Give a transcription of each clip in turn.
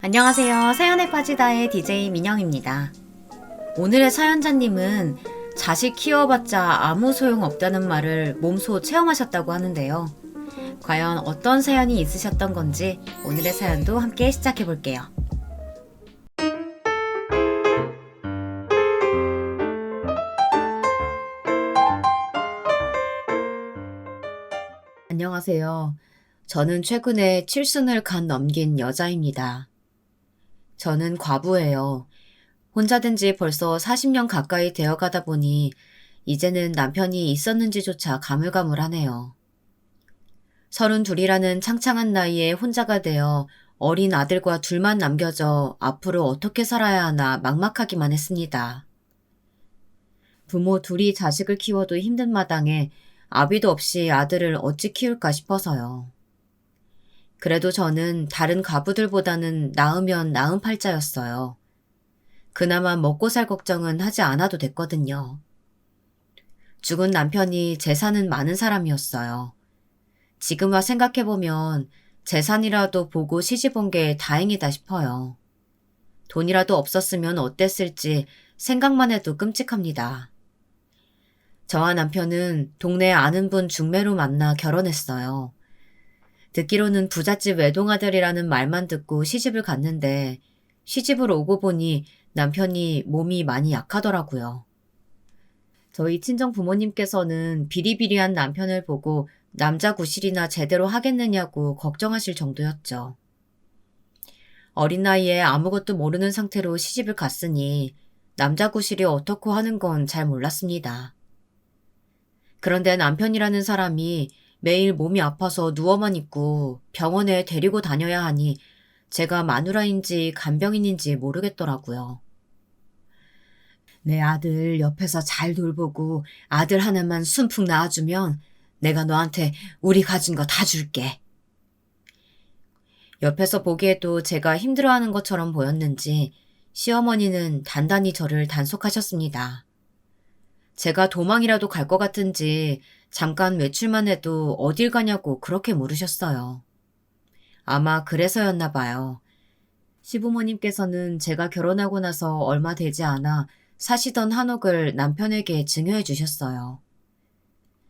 안녕하세요. 사연에 빠지다의 DJ 민영입니다. 오늘의 사연자님은 자식 키워봤자 아무 소용 없다는 말을 몸소 체험하셨다고 하는데요. 과연 어떤 사연이 있으셨던 건지 오늘의 사연도 함께 시작해 볼게요. 안녕하세요. 저는 최근에 칠순을 간 넘긴 여자입니다. 저는 과부예요. 혼자 된 지 벌써 40년 가까이 되어 가다 보니 이제는 남편이 있었는지조차 가물가물하네요. 32이라는 창창한 나이에 혼자가 되어 어린 아들과 둘만 남겨져 앞으로 어떻게 살아야 하나 막막하기만 했습니다. 부모 둘이 자식을 키워도 힘든 마당에 아비도 없이 아들을 어찌 키울까 싶어서요. 그래도 저는 다른 가부들보다는 낳으면 나은 팔자였어요. 그나마 먹고 살 걱정은 하지 않아도 됐거든요. 죽은 남편이 재산은 많은 사람이었어요. 지금 와 생각해보면 재산이라도 보고 시집 온 게 다행이다 싶어요. 돈이라도 없었으면 어땠을지 생각만 해도 끔찍합니다. 저와 남편은 동네 아는 분 중매로 만나 결혼했어요. 듣기로는 부잣집 외동아들이라는 말만 듣고 시집을 갔는데 시집을 오고 보니 남편이 몸이 많이 약하더라고요. 저희 친정 부모님께서는 비리비리한 남편을 보고 남자 구실이나 제대로 하겠느냐고 걱정하실 정도였죠. 어린 나이에 아무것도 모르는 상태로 시집을 갔으니 남자 구실이 어떻고 하는 건 잘 몰랐습니다. 그런데 남편이라는 사람이 매일 몸이 아파서 누워만 있고 병원에 데리고 다녀야 하니 제가 마누라인지 간병인인지 모르겠더라고요. 내 아들 옆에서 잘 돌보고 아들 하나만 순풍 낳아주면 내가 너한테 우리 가진 거 다 줄게. 옆에서 보기에도 제가 힘들어하는 것처럼 보였는지 시어머니는 단단히 저를 단속하셨습니다. 제가 도망이라도 갈 것 같은지 잠깐 외출만 해도 어딜 가냐고 그렇게 물으셨어요. 아마 그래서였나 봐요. 시부모님께서는 제가 결혼하고 나서 얼마 되지 않아 사시던 한옥을 남편에게 증여해 주셨어요.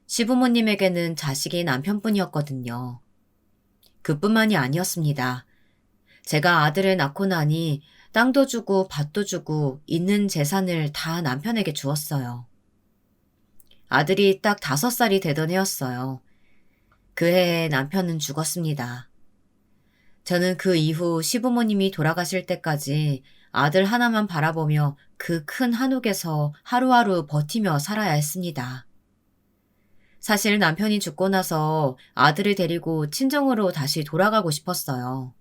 시부모님에게는 자식이 남편뿐이었거든요. 그뿐만이 아니었습니다. 제가 아들을 낳고 나니 땅도 주고 밭도 주고 있는 재산을 다 남편에게 주었어요. 아들이 딱 5살이 되던 해였어요. 그 해에 남편은 죽었습니다. 저는 그 이후 시부모님이 돌아가실 때까지 아들 하나만 바라보며 그 큰 한옥에서 하루하루 버티며 살아야 했습니다. 사실 남편이 죽고 나서 아들을 데리고 친정으로 다시 돌아가고 싶었어요.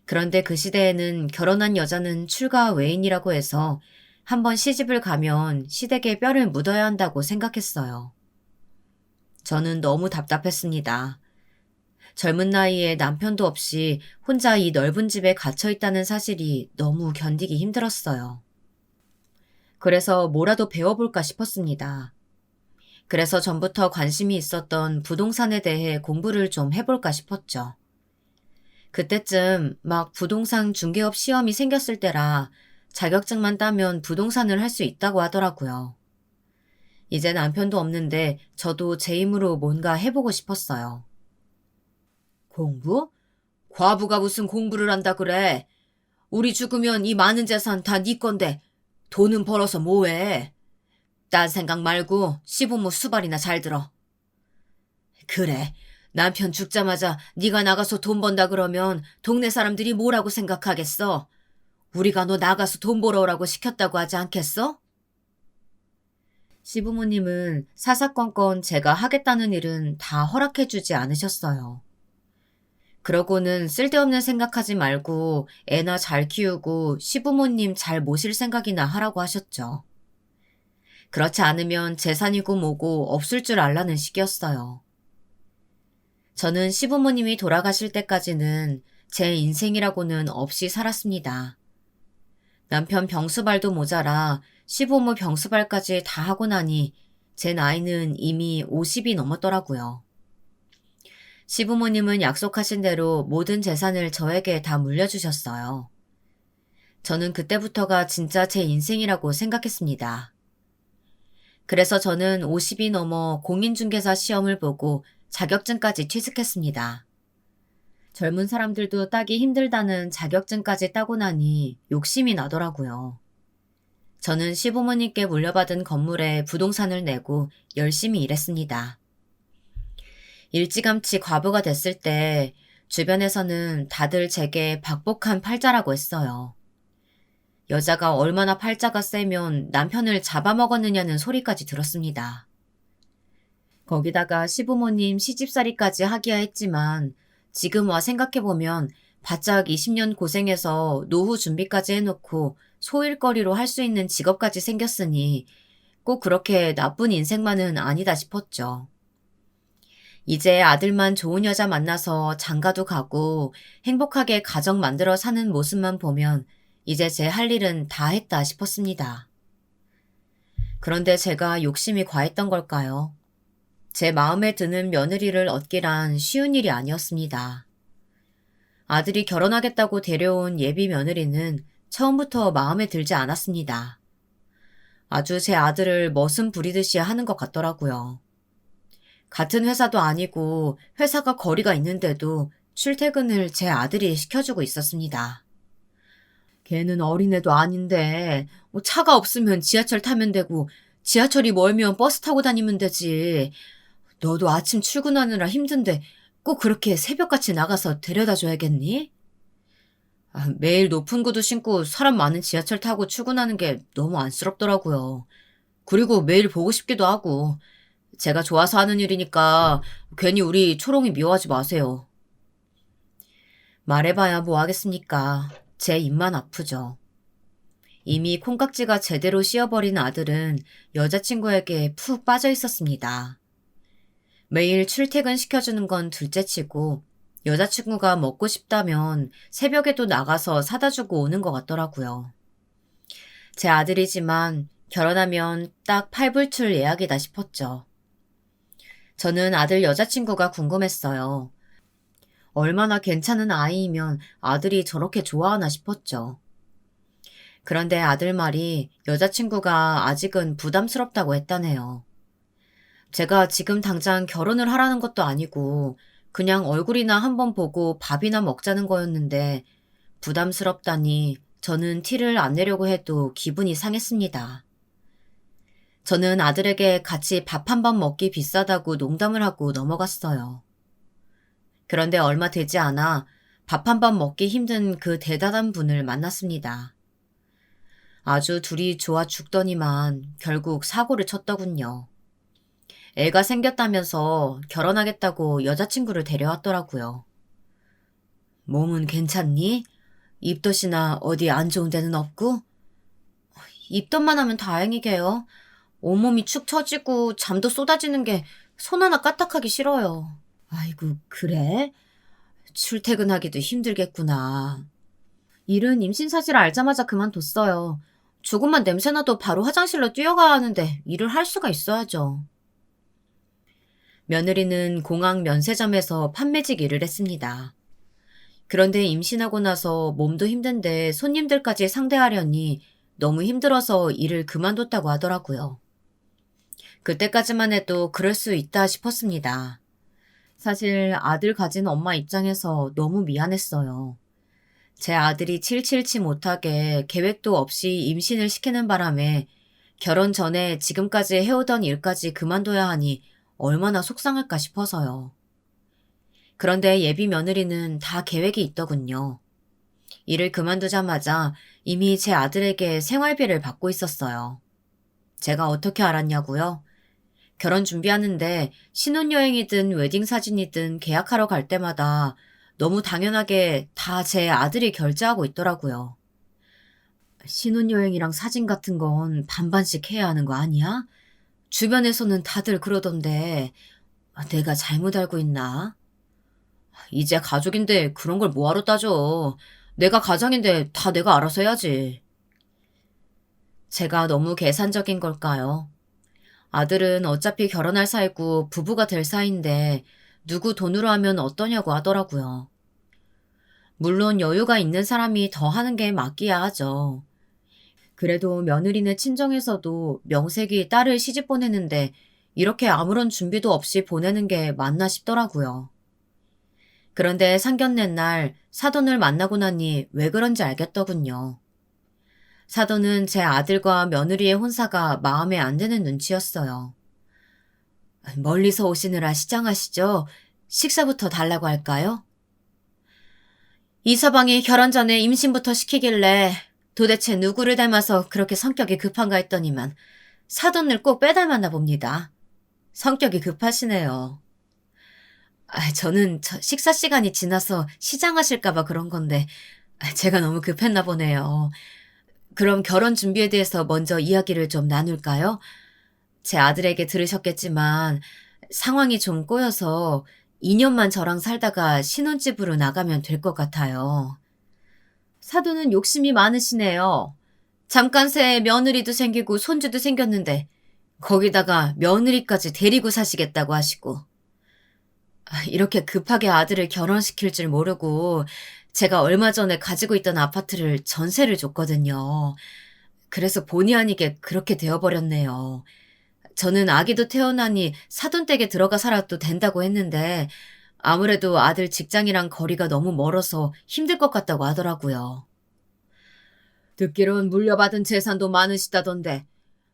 그런데 그 시대에는 결혼한 여자는 출가 외인이라고 해서 한번 시집을 가면 시댁에 뼈를 묻어야 한다고 생각했어요. 저는 너무 답답했습니다. 젊은 나이에 남편도 없이 혼자 이 넓은 집에 갇혀 있다는 사실이 너무 견디기 힘들었어요. 그래서 뭐라도 배워볼까 싶었습니다. 그래서 전부터 관심이 있었던 부동산에 대해 공부를 좀 해볼까 싶었죠. 그때쯤 막 부동산 중개업 시험이 생겼을 때라 자격증만 따면 부동산을 할 수 있다고 하더라고요. 이제 남편도 없는데 저도 제 힘으로 뭔가 해보고 싶었어요. 공부? 과부가 무슨 공부를 한다 그래? 우리 죽으면 이 많은 재산 다 네 건데 돈은 벌어서 뭐해? 딴 생각 말고 시부모 수발이나 잘 들어. 그래, 남편 죽자마자 네가 나가서 돈 번다 그러면 동네 사람들이 뭐라고 생각하겠어? 우리가 너 나가서 돈 벌어 오라고 시켰다고 하지 않겠어? 시부모님은 사사건건 제가 하겠다는 일은 다 허락해주지 않으셨어요. 그러고는 쓸데없는 생각하지 말고 애나 잘 키우고 시부모님 잘 모실 생각이나 하라고 하셨죠. 그렇지 않으면 재산이고 뭐고 없을 줄 알라는 식이었어요. 저는 시부모님이 돌아가실 때까지는 제 인생이라고는 없이 살았습니다. 남편 병수발도 모자라 시부모 병수발까지 다 하고 나니 제 나이는 이미 50이 넘었더라고요. 시부모님은 약속하신 대로 모든 재산을 저에게 다 물려주셨어요. 저는 그때부터가 진짜 제 인생이라고 생각했습니다. 그래서 저는 50이 넘어 공인중개사 시험을 보고 자격증까지 취득했습니다. 젊은 사람들도 따기 힘들다는 자격증까지 따고 나니 욕심이 나더라고요. 저는 시부모님께 물려받은 건물에 부동산을 내고 열심히 일했습니다. 일찌감치 과부가 됐을 때 주변에서는 다들 제게 박복한 팔자라고 했어요. 여자가 얼마나 팔자가 세면 남편을 잡아먹었느냐는 소리까지 들었습니다. 거기다가 시부모님 시집살이까지 하기야 했지만 지금 와 생각해보면 바짝 20년 고생해서 노후 준비까지 해놓고 소일거리로 할 수 있는 직업까지 생겼으니 꼭 그렇게 나쁜 인생만은 아니다 싶었죠. 이제 아들만 좋은 여자 만나서 장가도 가고 행복하게 가정 만들어 사는 모습만 보면 이제 제 할 일은 다 했다 싶었습니다. 그런데 제가 욕심이 과했던 걸까요? 제 마음에 드는 며느리를 얻기란 쉬운 일이 아니었습니다. 아들이 결혼하겠다고 데려온 예비 며느리는 처음부터 마음에 들지 않았습니다. 아주 제 아들을 머슴 부리듯이 하는 것 같더라고요. 같은 회사도 아니고 회사가 거리가 있는데도 출퇴근을 제 아들이 시켜주고 있었습니다. 걔는 어린애도 아닌데 차가 없으면 지하철 타면 되고 지하철이 멀면 버스 타고 다니면 되지. 너도 아침 출근하느라 힘든데 꼭 그렇게 새벽같이 나가서 데려다 줘야겠니? 매일 높은 구두 신고 사람 많은 지하철 타고 출근하는 게 너무 안쓰럽더라고요. 그리고 매일 보고 싶기도 하고 제가 좋아서 하는 일이니까 괜히 우리 초롱이 미워하지 마세요. 말해봐야 뭐 하겠습니까? 제 입만 아프죠. 이미 콩깍지가 제대로 씌어버린 아들은 여자친구에게 푹 빠져 있었습니다. 매일 출퇴근 시켜주는 건 둘째치고 여자친구가 먹고 싶다면 새벽에도 나가서 사다 주고 오는 것 같더라고요. 제 아들이지만 결혼하면 딱 팔불출 예약이다 싶었죠. 저는 아들 여자친구가 궁금했어요. 얼마나 괜찮은 아이이면 아들이 저렇게 좋아하나 싶었죠. 그런데 아들 말이 여자친구가 아직은 부담스럽다고 했다네요. 제가 지금 당장 결혼을 하라는 것도 아니고 그냥 얼굴이나 한번 보고 밥이나 먹자는 거였는데 부담스럽다니 저는 티를 안 내려고 해도 기분이 상했습니다. 저는 아들에게 같이 밥 한 번 먹기 비싸다고 농담을 하고 넘어갔어요. 그런데 얼마 되지 않아 밥 한 번 먹기 힘든 그 대단한 분을 만났습니다. 아주 둘이 좋아 죽더니만 결국 사고를 쳤더군요. 애가 생겼다면서 결혼하겠다고 여자친구를 데려왔더라고요. 몸은 괜찮니? 입덧이나 어디 안 좋은 데는 없고? 입덧만 하면 다행이게요. 온몸이 축 처지고 잠도 쏟아지는 게 손 하나 까딱하기 싫어요. 아이고, 그래? 출퇴근하기도 힘들겠구나. 일은 임신 사실을 알자마자 그만뒀어요. 조금만 냄새나도 바로 화장실로 뛰어가야 하는데 일을 할 수가 있어야죠. 며느리는 공항 면세점에서 판매직 일을 했습니다. 그런데 임신하고 나서 몸도 힘든데 손님들까지 상대하려니 너무 힘들어서 일을 그만뒀다고 하더라고요. 그때까지만 해도 그럴 수 있다 싶었습니다. 사실 아들 가진 엄마 입장에서 너무 미안했어요. 제 아들이 칠칠치 못하게 계획도 없이 임신을 시키는 바람에 결혼 전에 지금까지 해오던 일까지 그만둬야 하니 얼마나 속상할까 싶어서요. 그런데 예비 며느리는 다 계획이 있더군요. 일을 그만두자마자 이미 제 아들에게 생활비를 받고 있었어요. 제가 어떻게 알았냐고요? 결혼 준비하는데 신혼여행이든 웨딩사진이든 계약하러 갈 때마다 너무 당연하게 다 제 아들이 결제하고 있더라고요. 신혼여행이랑 사진 같은 건 반반씩 해야 하는 거 아니야? 주변에서는 다들 그러던데 내가 잘못 알고 있나? 이제 가족인데 그런 걸 뭐하러 따져. 내가 가장인데 다 내가 알아서 해야지. 제가 너무 계산적인 걸까요? 아들은 어차피 결혼할 사이고 부부가 될 사이인데 누구 돈으로 하면 어떠냐고 하더라고요. 물론 여유가 있는 사람이 더 하는 게 맞기야 하죠. 그래도 며느리네 친정에서도 명색이 딸을 시집 보내는데 이렇게 아무런 준비도 없이 보내는 게 맞나 싶더라고요. 그런데 상견례 날 사돈을 만나고 나니 왜 그런지 알겠더군요. 사돈은 제 아들과 며느리의 혼사가 마음에 안 드는 눈치였어요. 멀리서 오시느라 시장하시죠? 식사부터 달라고 할까요? 이 서방이 결혼 전에 임신부터 시키길래 도대체 누구를 닮아서 그렇게 성격이 급한가 했더니만 사돈을 꼭 빼닮았나 봅니다. 성격이 급하시네요. 저는 식사 시간이 지나서 시장하실까봐 그런 건데 제가 너무 급했나 보네요. 그럼 결혼 준비에 대해서 먼저 이야기를 좀 나눌까요? 제 아들에게 들으셨겠지만 상황이 좀 꼬여서 2년만 저랑 살다가 신혼집으로 나가면 될 것 같아요. 사돈은 욕심이 많으시네요. 잠깐 새에 며느리도 생기고 손주도 생겼는데 거기다가 며느리까지 데리고 사시겠다고 하시고 이렇게 급하게 아들을 결혼시킬 줄 모르고 제가 얼마 전에 가지고 있던 아파트를 전세를 줬거든요. 그래서 본의 아니게 그렇게 되어버렸네요. 저는 아기도 태어나니 사돈댁에 들어가 살아도 된다고 했는데 아무래도 아들 직장이랑 거리가 너무 멀어서 힘들 것 같다고 하더라고요. 듣기론 물려받은 재산도 많으시다던데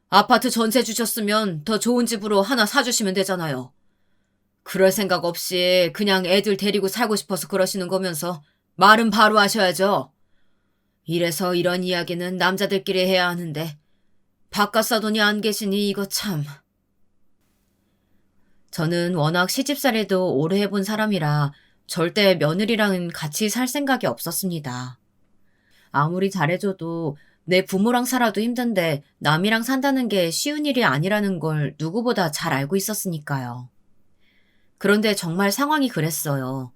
아파트 전세 주셨으면 더 좋은 집으로 하나 사주시면 되잖아요. 그럴 생각 없이 그냥 애들 데리고 살고 싶어서 그러시는 거면서 말은 바로 하셔야죠. 이래서 이런 이야기는 남자들끼리 해야 하는데 바깥 사돈이 안 계시니 이거 참. 저는 워낙 시집살이도 오래 해본 사람이라 절대 며느리랑은 같이 살 생각이 없었습니다. 아무리 잘해줘도 내 부모랑 살아도 힘든데 남이랑 산다는 게 쉬운 일이 아니라는 걸 누구보다 잘 알고 있었으니까요. 그런데 정말 상황이 그랬어요.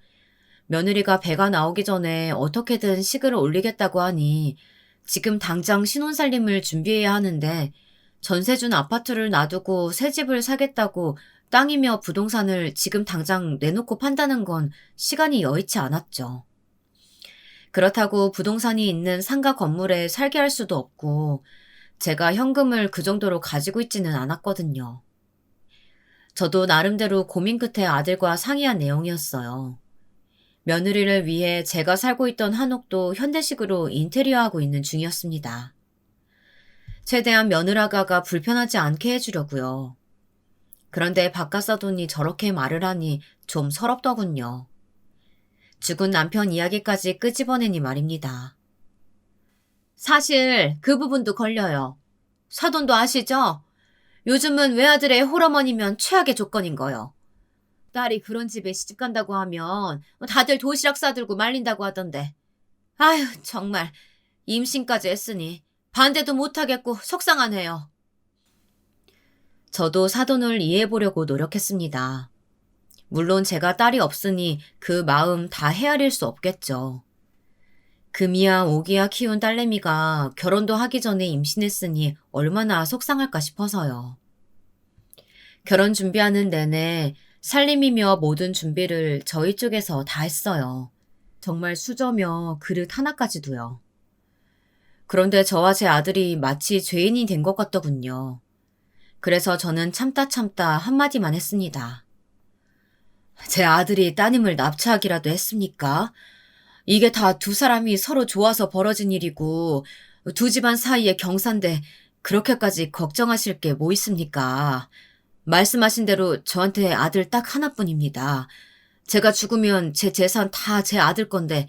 며느리가 배가 나오기 전에 어떻게든 식을 올리겠다고 하니 지금 당장 신혼살림을 준비해야 하는데 전세 준 아파트를 놔두고 새 집을 사겠다고 땅이며 부동산을 지금 당장 내놓고 판다는 건 시간이 여의치 않았죠. 그렇다고 부동산이 있는 상가 건물에 살게 할 수도 없고 제가 현금을 그 정도로 가지고 있지는 않았거든요. 저도 나름대로 고민 끝에 아들과 상의한 내용이었어요. 며느리를 위해 제가 살고 있던 한옥도 현대식으로 인테리어하고 있는 중이었습니다. 최대한 며느라가가 불편하지 않게 해주려고요. 그런데 바깥사돈이 저렇게 말을 하니 좀 서럽더군요. 죽은 남편 이야기까지 끄집어내니 말입니다. 사실 그 부분도 걸려요. 사돈도 아시죠? 요즘은 외아들의 홀어머니면 최악의 조건인 거요. 딸이 그런 집에 시집간다고 하면 다들 도시락 싸들고 말린다고 하던데. 아휴 정말 임신까지 했으니 반대도 못하겠고 속상하네요. 저도 사돈을 이해해보려고 노력했습니다. 물론 제가 딸이 없으니 그 마음 다 헤아릴 수 없겠죠. 금이야 오기야 키운 딸내미가 결혼도 하기 전에 임신했으니 얼마나 속상할까 싶어서요. 결혼 준비하는 내내 살림이며 모든 준비를 저희 쪽에서 다 했어요. 정말 수저며 그릇 하나까지도요. 그런데 저와 제 아들이 마치 죄인이 된 것 같더군요. 그래서 저는 참다 한마디만 했습니다. 제 아들이 따님을 납치하기라도 했습니까? 이게 다 두 사람이 서로 좋아서 벌어진 일이고 두 집안 사이의 경사인데 그렇게까지 걱정하실 게 뭐 있습니까? 말씀하신 대로 저한테 아들 딱 하나뿐입니다. 제가 죽으면 제 재산 다 제 아들 건데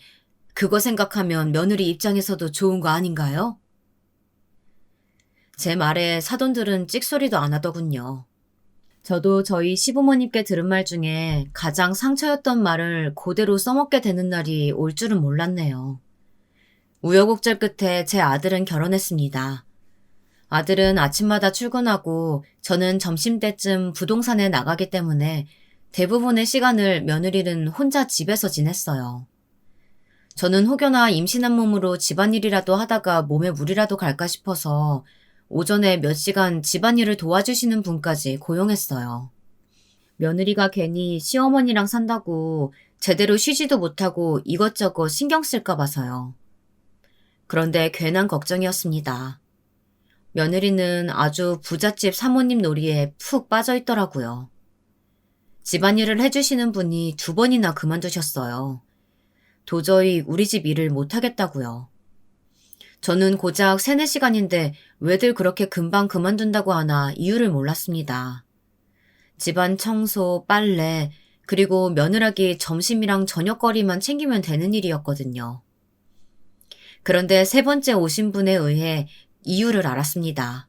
그거 생각하면 며느리 입장에서도 좋은 거 아닌가요? 제 말에 사돈들은 찍소리도 안 하더군요. 저도 저희 시부모님께 들은 말 중에 가장 상처였던 말을 그대로 써먹게 되는 날이 올 줄은 몰랐네요. 우여곡절 끝에 제 아들은 결혼했습니다. 아들은 아침마다 출근하고 저는 점심때쯤 부동산에 나가기 때문에 대부분의 시간을 며느리는 혼자 집에서 지냈어요. 저는 혹여나 임신한 몸으로 집안일이라도 하다가 몸에 물이라도 갈까 싶어서 오전에 몇 시간 집안일을 도와주시는 분까지 고용했어요. 며느리가 괜히 시어머니랑 산다고 제대로 쉬지도 못하고 이것저것 신경 쓸까 봐서요. 그런데 괜한 걱정이었습니다. 며느리는 아주 부잣집 사모님 놀이에 푹 빠져 있더라고요. 집안일을 해주시는 분이 2번이나 그만두셨어요. 도저히 우리 집 일을 못하겠다고요. 저는 고작 3-4시간인데 왜들 그렇게 금방 그만둔다고 하나 이유를 몰랐습니다. 집안 청소, 빨래, 그리고 며느라기 점심이랑 저녁거리만 챙기면 되는 일이었거든요. 그런데 3번째 오신 분에 의해 이유를 알았습니다.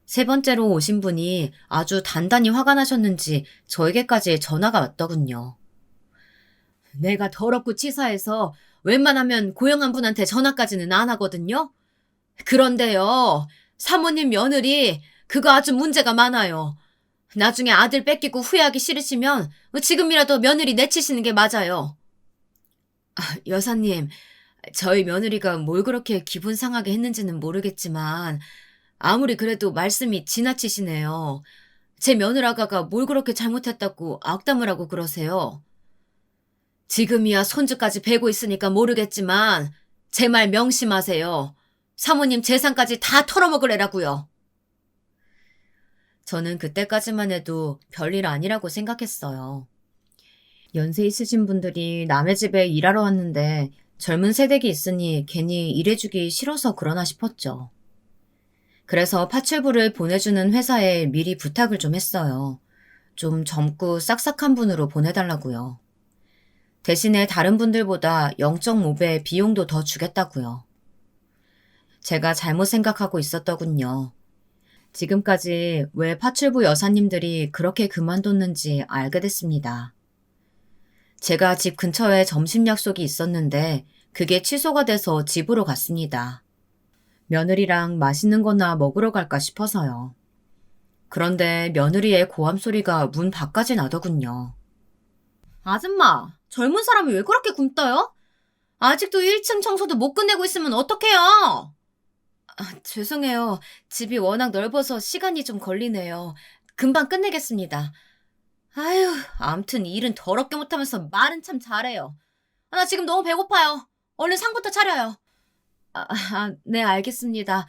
3번째로 오신 분이 아주 단단히 화가 나셨는지 저에게까지 전화가 왔더군요. 내가 더럽고 치사해서 웬만하면 고용한 분한테 전화까지는 안 하거든요. 그런데요, 사모님 며느리 그거 아주 문제가 많아요. 나중에 아들 뺏기고 후회하기 싫으시면 지금이라도 며느리 내치시는 게 맞아요. 여사님, 저희 며느리가 뭘 그렇게 기분 상하게 했는지는 모르겠지만 아무리 그래도 말씀이 지나치시네요. 제 며느라가가 뭘 그렇게 잘못했다고 악담을 하고 그러세요. 지금이야 손주까지 베고 있으니까 모르겠지만 제 말 명심하세요. 사모님 재산까지 다 털어먹으래라고요. 저는 그때까지만 해도 별일 아니라고 생각했어요. 연세 있으신 분들이 남의 집에 일하러 왔는데 젊은 세댁이 있으니 괜히 일해주기 싫어서 그러나 싶었죠. 그래서 파출부를 보내주는 회사에 미리 부탁을 좀 했어요. 좀 젊고 싹싹한 분으로 보내달라고요. 대신에 다른 분들보다 0.5배 비용도 더 주겠다고요. 제가 잘못 생각하고 있었더군요. 지금까지 왜 파출부 여사님들이 그렇게 그만뒀는지 알게 됐습니다. 제가 집 근처에 점심 약속이 있었는데 그게 취소가 돼서 집으로 갔습니다. 며느리랑 맛있는 거나 먹으러 갈까 싶어서요. 그런데 며느리의 고함 소리가 문 밖까지 나더군요. 아줌마, 젊은 사람이 왜 그렇게 굶떠요? 아직도 1층 청소도 못 끝내고 있으면 어떡해요? 죄송해요. 집이 워낙 넓어서 시간이 좀 걸리네요. 금방 끝내겠습니다. 아휴, 암튼 일은 더럽게 못하면서 말은 참 잘해요. 나 지금 너무 배고파요. 얼른 상부터 차려요. 네, 알겠습니다.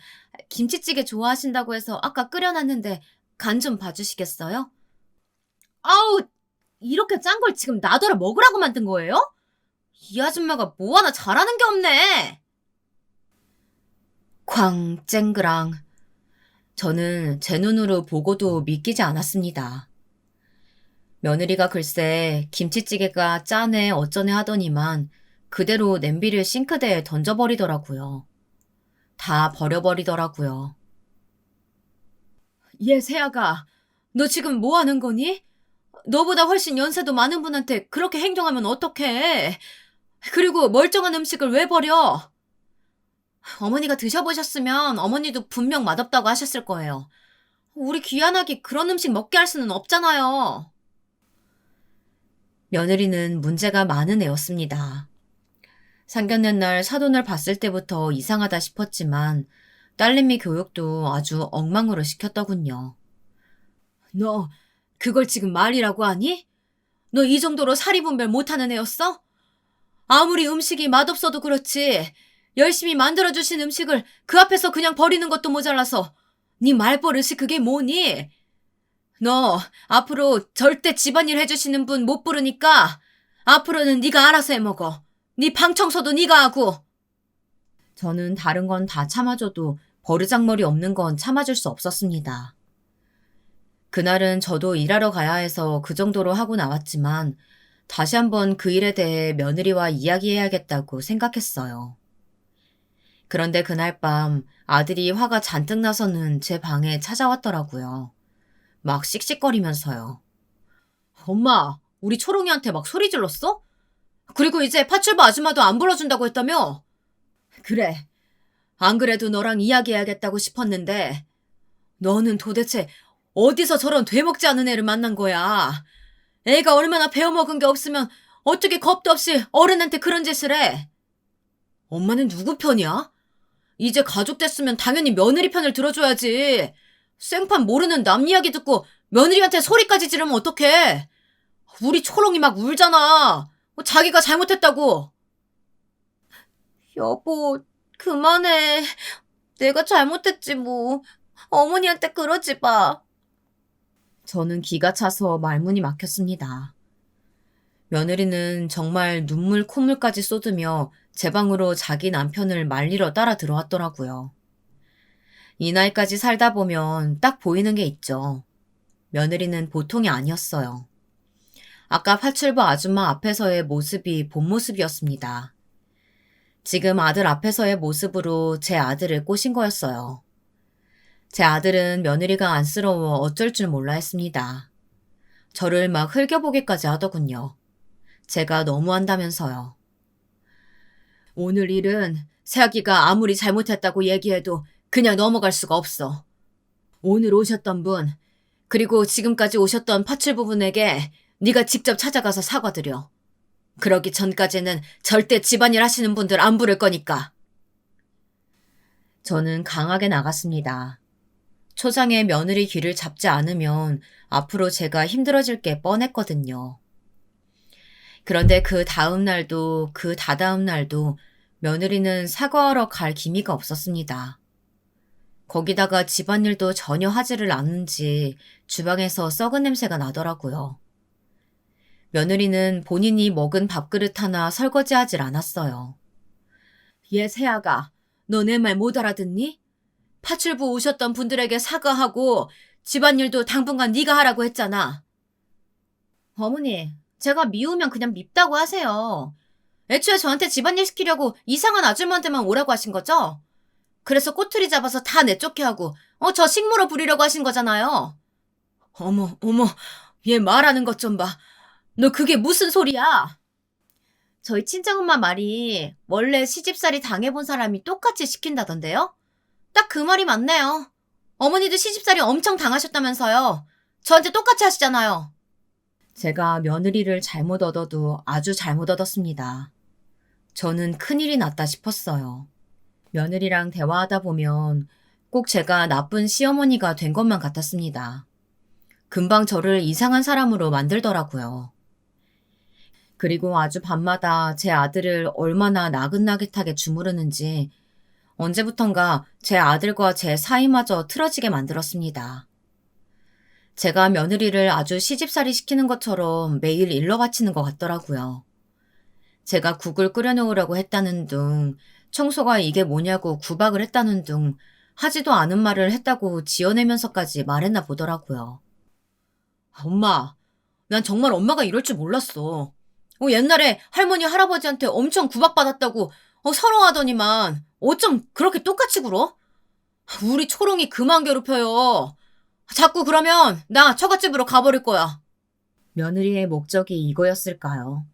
김치찌개 좋아하신다고 해서 아까 끓여놨는데 간 좀 봐주시겠어요? 아우, 이렇게 짠 걸 지금 나더러 먹으라고 만든 거예요? 이 아줌마가 뭐 하나 잘하는 게 없네. 쾅 쨍그랑. 저는 제 눈으로 보고도 믿기지 않았습니다. 며느리가 글쎄 김치찌개가 짜네 어쩌네 하더니만 그대로 냄비를 싱크대에 던져버리더라고요. 다 버려버리더라고요. 얘 새아가, 너 지금 뭐 하는 거니? 너보다 훨씬 연세도 많은 분한테 그렇게 행동하면 어떡해? 그리고 멀쩡한 음식을 왜 버려? 어머니가 드셔보셨으면 어머니도 분명 맛없다고 하셨을 거예요. 우리 귀한아기 그런 음식 먹게 할 수는 없잖아요. 며느리는 문제가 많은 애였습니다. 상견례 날 사돈을 봤을 때부터 이상하다 싶었지만 딸내미 교육도 아주 엉망으로 시켰더군요. 너 그걸 지금 말이라고 하니? 너 이 정도로 사리분별 못하는 애였어? 아무리 음식이 맛없어도 그렇지 열심히 만들어주신 음식을 그 앞에서 그냥 버리는 것도 모자라서 네 말버릇이 그게 뭐니? 너 앞으로 절대 집안일 해주시는 분 못 부르니까 앞으로는 네가 알아서 해먹어. 네 방 청소도 네가 하고. 저는 다른 건 다 참아줘도 버르장머리 없는 건 참아줄 수 없었습니다. 그날은 저도 일하러 가야 해서 그 정도로 하고 나왔지만 다시 한번 그 일에 대해 며느리와 이야기해야겠다고 생각했어요. 그런데 그날 밤 아들이 화가 잔뜩 나서는 제 방에 찾아왔더라고요. 막 씩씩거리면서요. 엄마, 우리 초롱이한테 막 소리 질렀어? 그리고 이제 파출부 아줌마도 안 불러준다고 했다며? 그래. 안 그래도 너랑 이야기해야겠다고 싶었는데 너는 도대체 어디서 저런 되먹지 않은 애를 만난 거야? 애가 얼마나 배워먹은 게 없으면 어떻게 겁도 없이 어른한테 그런 짓을 해? 엄마는 누구 편이야? 이제 가족 됐으면 당연히 며느리 편을 들어줘야지. 생판 모르는 남 이야기 듣고 며느리한테 소리까지 지르면 어떡해? 우리 초롱이 막 울잖아. 자기가 잘못했다고. 여보, 그만해. 내가 잘못했지 뭐. 어머니한테 그러지 마. 저는 기가 차서 말문이 막혔습니다. 며느리는 정말 눈물 콧물까지 쏟으며 제 방으로 자기 남편을 말리러 따라 들어왔더라고요. 이 나이까지 살다 보면 딱 보이는 게 있죠. 며느리는 보통이 아니었어요. 아까 파출부 아줌마 앞에서의 모습이 본 모습이었습니다. 지금 아들 앞에서의 모습으로 제 아들을 꼬신 거였어요. 제 아들은 며느리가 안쓰러워 어쩔 줄 몰라 했습니다. 저를 막 흘겨보기까지 하더군요. 제가 너무한다면서요. 오늘 일은 새아기가 아무리 잘못했다고 얘기해도 그냥 넘어갈 수가 없어. 오늘 오셨던 분, 그리고 지금까지 오셨던 파출부분에게 네가 직접 찾아가서 사과드려. 그러기 전까지는 절대 집안일 하시는 분들 안 부를 거니까. 저는 강하게 나갔습니다. 초장에 며느리 귀를 잡지 않으면 앞으로 제가 힘들어질 게 뻔했거든요. 그런데 그 다음 날도 그 다다음 날도 며느리는 사과하러 갈 기미가 없었습니다. 거기다가 집안일도 전혀 하지를 않는지 주방에서 썩은 냄새가 나더라고요. 며느리는 본인이 먹은 밥그릇 하나 설거지하질 않았어요. 얘 새아가, 너 내 말 못 알아듣니? 파출부 오셨던 분들에게 사과하고 집안일도 당분간 네가 하라고 했잖아. 어머니, 제가 미우면 그냥 밉다고 하세요. 애초에 저한테 집안일 시키려고 이상한 아줌마한테만 오라고 하신 거죠? 그래서 꼬투리 잡아서 다 내쫓게 하고 저 식물어 부리려고 하신 거잖아요. 어머, 얘 말하는 것 좀 봐. 너 그게 무슨 소리야? 저희 친정엄마 말이 원래 시집살이 당해본 사람이 똑같이 시킨다던데요? 딱 그 말이 맞네요. 어머니도 시집살이 엄청 당하셨다면서요. 저한테 똑같이 하시잖아요. 제가 며느리를 잘못 얻어도 아주 잘못 얻었습니다. 저는 큰일이 났다 싶었어요. 며느리랑 대화하다 보면 꼭 제가 나쁜 시어머니가 된 것만 같았습니다. 금방 저를 이상한 사람으로 만들더라고요. 그리고 아주 밤마다 제 아들을 얼마나 나긋나긋하게 주무르는지 언제부턴가 제 아들과 제 사이마저 틀어지게 만들었습니다. 제가 며느리를 아주 시집살이 시키는 것처럼 매일 일러 바치는 것 같더라고요. 제가 국을 끓여놓으라고 했다는 둥, 청소가 이게 뭐냐고 구박을 했다는 둥, 하지도 않은 말을 했다고 지어내면서까지 말했나 보더라고요. 엄마, 난 정말 엄마가 이럴 줄 몰랐어. 옛날에 할머니, 할아버지한테 엄청 구박받았다고 서러워하더니만 어쩜 그렇게 똑같이 굴어? 우리 초롱이 그만 괴롭혀요. 자꾸 그러면 나 처갓집으로 가버릴 거야. 며느리의 목적이 이거였을까요?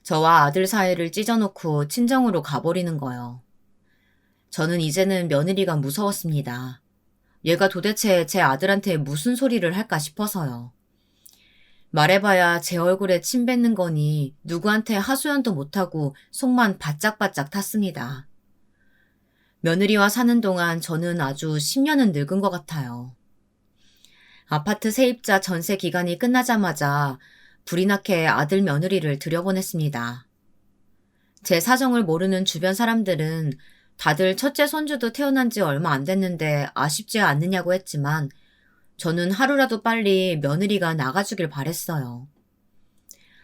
저와 아들 사이를 찢어놓고 친정으로 가버리는 거요. 저는 이제는 며느리가 무서웠습니다. 얘가 도대체 제 아들한테 무슨 소리를 할까 싶어서요. 말해봐야 제 얼굴에 침 뱉는 거니 누구한테 하소연도 못하고 속만 바짝바짝 탔습니다. 며느리와 사는 동안 저는 아주 10년은 늙은 것 같아요. 아파트 세입자 전세 기간이 끝나자마자 불이 나게 아들 며느리를 들여보냈습니다. 제 사정을 모르는 주변 사람들은 다들 첫째 손주도 태어난 지 얼마 안 됐는데 아쉽지 않느냐고 했지만 저는 하루라도 빨리 며느리가 나가주길 바랬어요.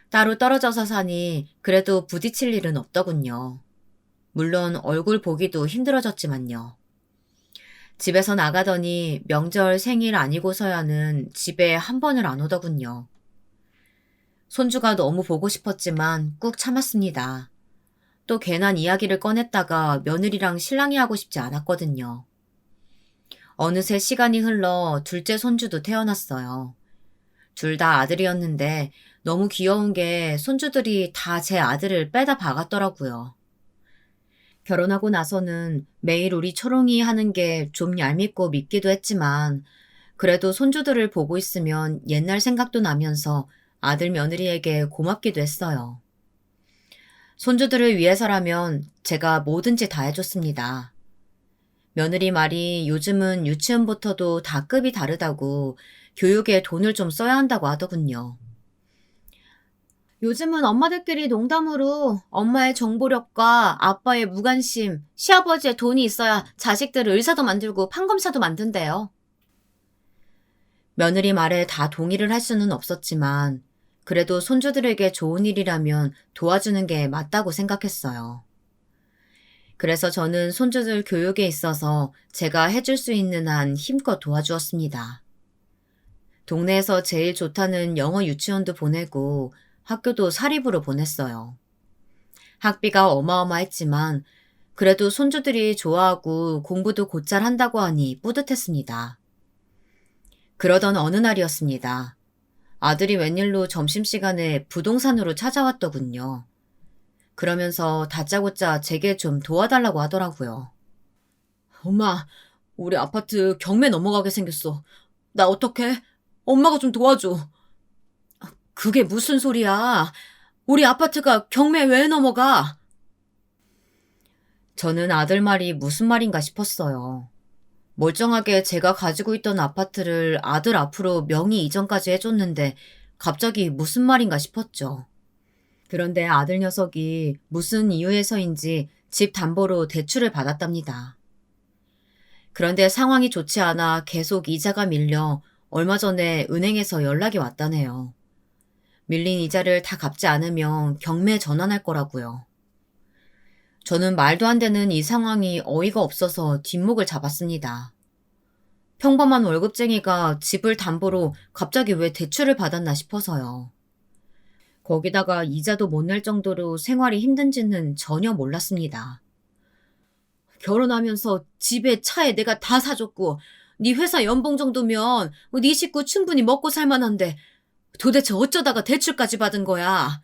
따로 떨어져서 사니 그래도 부딪힐 일은 없더군요. 물론 얼굴 보기도 힘들어졌지만요. 집에서 나가더니 명절 생일 아니고서야는 집에 한 번을 안 오더군요. 손주가 너무 보고 싶었지만 꾹 참았습니다. 또 괜한 이야기를 꺼냈다가 며느리랑 실랑이 하고 싶지 않았거든요. 어느새 시간이 흘러 둘째 손주도 태어났어요. 둘 다 아들이었는데 너무 귀여운 게 손주들이 다 제 아들을 빼다 박았더라고요. 결혼하고 나서는 매일 우리 초롱이 하는 게 좀 얄밉고 밉기도 했지만 그래도 손주들을 보고 있으면 옛날 생각도 나면서 아들 며느리에게 고맙기도 했어요. 손주들을 위해서라면 제가 뭐든지 다 해줬습니다. 며느리 말이 요즘은 유치원부터도 다 급이 다르다고 교육에 돈을 좀 써야 한다고 하더군요. 요즘은 엄마들끼리 농담으로 엄마의 정보력과 아빠의 무관심, 시아버지의 돈이 있어야 자식들을 의사도 만들고 판검사도 만든대요. 며느리 말에 다 동의를 할 수는 없었지만 그래도 손주들에게 좋은 일이라면 도와주는 게 맞다고 생각했어요. 그래서 저는 손주들 교육에 있어서 제가 해줄 수 있는 한 힘껏 도와주었습니다. 동네에서 제일 좋다는 영어 유치원도 보내고 학교도 사립으로 보냈어요. 학비가 어마어마했지만 그래도 손주들이 좋아하고 공부도 곧잘 한다고 하니 뿌듯했습니다. 그러던 어느 날이었습니다. 아들이 웬일로 점심시간에 부동산으로 찾아왔더군요. 그러면서 다짜고짜 제게 좀 도와달라고 하더라고요. 엄마, 우리 아파트 경매 넘어가게 생겼어. 나 어떡해? 엄마가 좀 도와줘. 그게 무슨 소리야? 우리 아파트가 경매 왜 넘어가? 저는 아들 말이 무슨 말인가 싶었어요. 멀쩡하게 제가 가지고 있던 아파트를 아들 앞으로 명의 이전까지 해줬는데 갑자기 무슨 말인가 싶었죠. 그런데 아들 녀석이 무슨 이유에서인지 집 담보로 대출을 받았답니다. 그런데 상황이 좋지 않아 계속 이자가 밀려 얼마 전에 은행에서 연락이 왔다네요. 밀린 이자를 다 갚지 않으면 경매 전환할 거라고요. 저는 말도 안 되는 이 상황이 어이가 없어서 뒷목을 잡았습니다. 평범한 월급쟁이가 집을 담보로 갑자기 왜 대출을 받았나 싶어서요. 거기다가 이자도 못 낼 정도로 생활이 힘든지는 전혀 몰랐습니다. 결혼하면서 집에 차에 내가 다 사줬고 네 회사 연봉 정도면 네 식구 충분히 먹고 살만한데 도대체 어쩌다가 대출까지 받은 거야?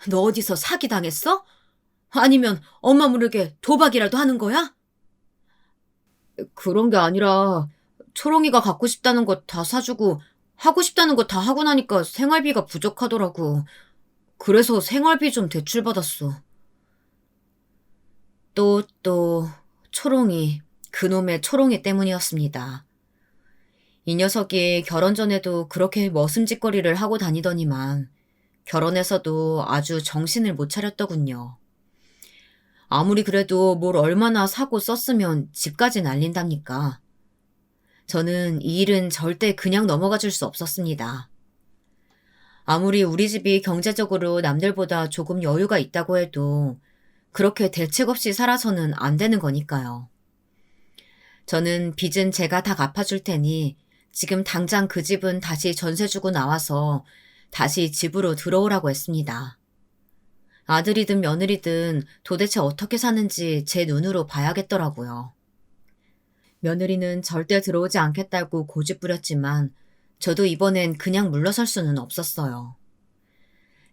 너 어디서 사기당했어? 아니면 엄마 모르게 도박이라도 하는 거야? 그런 게 아니라 초롱이가 갖고 싶다는 거 다 사주고 하고 싶다는 거 다 하고 나니까 생활비가 부족하더라고. 그래서 생활비 좀 대출받았어. 또 초롱이, 그놈의 초롱이 때문이었습니다. 이 녀석이 결혼 전에도 그렇게 머슴짓거리를 하고 다니더니만 결혼해서도 아주 정신을 못 차렸더군요. 아무리 그래도 뭘 얼마나 사고 썼으면 집까지 날린답니까? 저는 이 일은 절대 그냥 넘어가 줄 수 없었습니다. 아무리 우리 집이 경제적으로 남들보다 조금 여유가 있다고 해도 그렇게 대책 없이 살아서는 안 되는 거니까요. 저는 빚은 제가 다 갚아줄 테니 지금 당장 그 집은 다시 전세 주고 나와서 다시 집으로 들어오라고 했습니다. 아들이든 며느리든 도대체 어떻게 사는지 제 눈으로 봐야겠더라고요. 며느리는 절대 들어오지 않겠다고 고집부렸지만 저도 이번엔 그냥 물러설 수는 없었어요.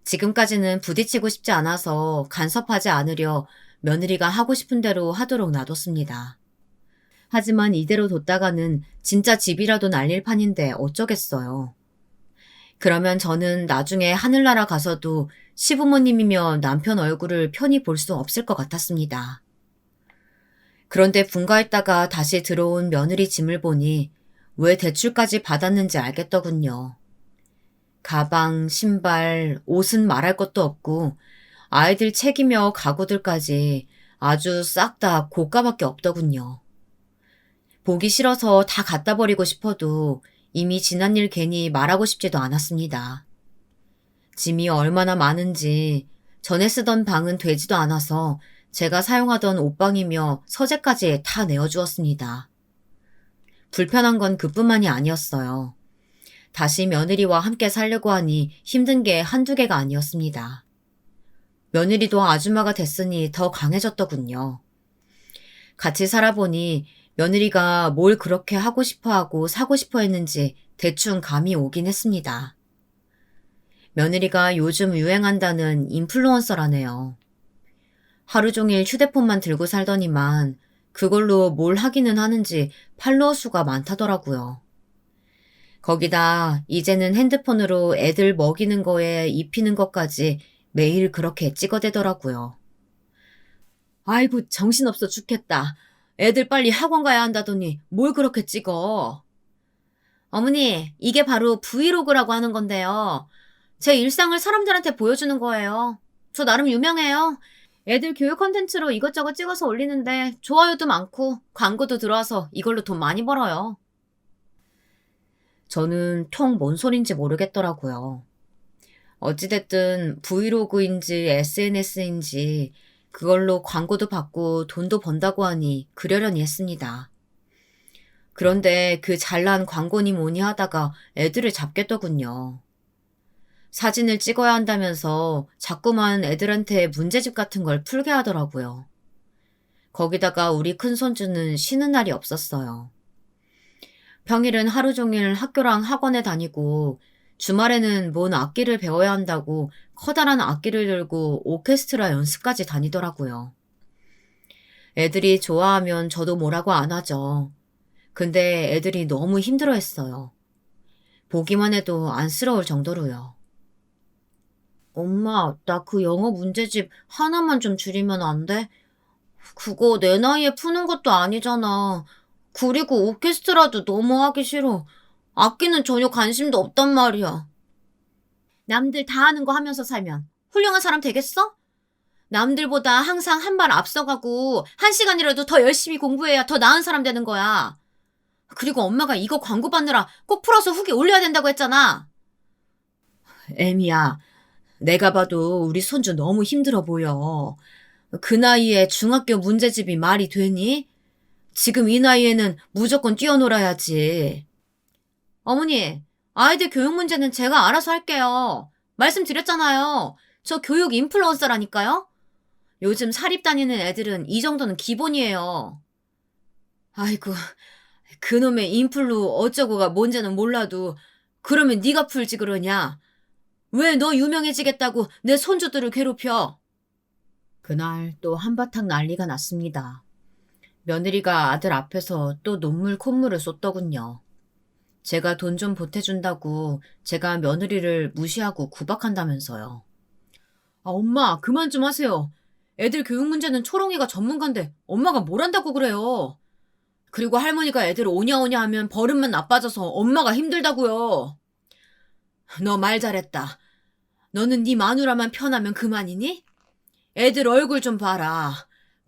지금까지는 부딪히고 싶지 않아서 간섭하지 않으려 며느리가 하고 싶은 대로 하도록 놔뒀습니다. 하지만 이대로 뒀다가는 진짜 집이라도 날릴 판인데 어쩌겠어요. 그러면 저는 나중에 하늘나라 가서도 시부모님이며 남편 얼굴을 편히 볼 수 없을 것 같았습니다. 그런데 분가했다가 다시 들어온 며느리 짐을 보니 왜 대출까지 받았는지 알겠더군요. 가방, 신발, 옷은 말할 것도 없고 아이들 책이며 가구들까지 아주 싹 다 고가밖에 없더군요. 보기 싫어서 다 갖다 버리고 싶어도 이미 지난 일 괜히 말하고 싶지도 않았습니다. 짐이 얼마나 많은지 전에 쓰던 방은 되지도 않아서 제가 사용하던 옷방이며 서재까지 다 내어주었습니다. 불편한 건 그뿐만이 아니었어요. 다시 며느리와 함께 살려고 하니 힘든 게 한두 개가 아니었습니다. 며느리도 아줌마가 됐으니 더 강해졌더군요. 같이 살아보니 며느리가 뭘 그렇게 하고 싶어하고 사고 싶어 했는지 대충 감이 오긴 했습니다. 며느리가 요즘 유행한다는 인플루언서라네요. 하루 종일 휴대폰만 들고 살더니만 그걸로 뭘 하기는 하는지 팔로워 수가 많다더라고요. 거기다 이제는 핸드폰으로 애들 먹이는 거에 입히는 것까지 매일 그렇게 찍어대더라고요. 아이고 정신없어 죽겠다. 애들 빨리 학원 가야 한다더니 뭘 그렇게 찍어. 어머니, 이게 바로 브이로그라고 하는 건데요. 제 일상을 사람들한테 보여주는 거예요. 저 나름 유명해요. 애들 교육 콘텐츠로 이것저것 찍어서 올리는데 좋아요도 많고 광고도 들어와서 이걸로 돈 많이 벌어요. 저는 통 뭔 소린지 모르겠더라고요. 어찌됐든 브이로그인지 SNS인지 그걸로 광고도 받고 돈도 번다고 하니 그러려니 했습니다. 그런데 그 잘난 광고니 뭐니 하다가 애들을 잡겠더군요. 사진을 찍어야 한다면서 자꾸만 애들한테 문제집 같은 걸 풀게 하더라고요. 거기다가 우리 큰손주는 쉬는 날이 없었어요. 평일은 하루 종일 학교랑 학원에 다니고 주말에는 뭔 악기를 배워야 한다고 커다란 악기를 들고 오케스트라 연습까지 다니더라고요. 애들이 좋아하면 저도 뭐라고 안 하죠. 근데 애들이 너무 힘들어했어요. 보기만 해도 안쓰러울 정도로요. 엄마, 나 그 영어 문제집 하나만 좀 줄이면 안 돼? 그거 내 나이에 푸는 것도 아니잖아. 그리고 오케스트라도 너무 하기 싫어. 악기는 전혀 관심도 없단 말이야. 남들 다 하는 거 하면서 살면 훌륭한 사람 되겠어? 남들보다 항상 한 발 앞서가고 한 시간이라도 더 열심히 공부해야 더 나은 사람 되는 거야. 그리고 엄마가 이거 광고 받느라 꼭 풀어서 후기 올려야 된다고 했잖아. 애미야, 내가 봐도 우리 손주 너무 힘들어 보여. 그 나이에 중학교 문제집이 말이 되니? 지금 이 나이에는 무조건 뛰어놀아야지. 어머니, 아이들 교육 문제는 제가 알아서 할게요. 말씀드렸잖아요. 저 교육 인플루언서라니까요. 요즘 사립 다니는 애들은 이 정도는 기본이에요. 아이고, 그놈의 인플루 어쩌고가 뭔지는 몰라도 그러면 네가 풀지 그러냐? 왜 너 유명해지겠다고 내 손주들을 괴롭혀? 그날 또 한바탕 난리가 났습니다. 며느리가 아들 앞에서 또 눈물 콧물을 쏟더군요. 제가 돈 좀 보태준다고 제가 며느리를 무시하고 구박한다면서요. 아, 엄마, 그만 좀 하세요. 애들 교육 문제는 초롱이가 전문가인데 엄마가 뭘 한다고 그래요. 그리고 할머니가 애들 오냐오냐 하면 버릇만 나빠져서 엄마가 힘들다고요. 너 말 잘했다. 너는 네 마누라만 편하면 그만이니? 애들 얼굴 좀 봐라.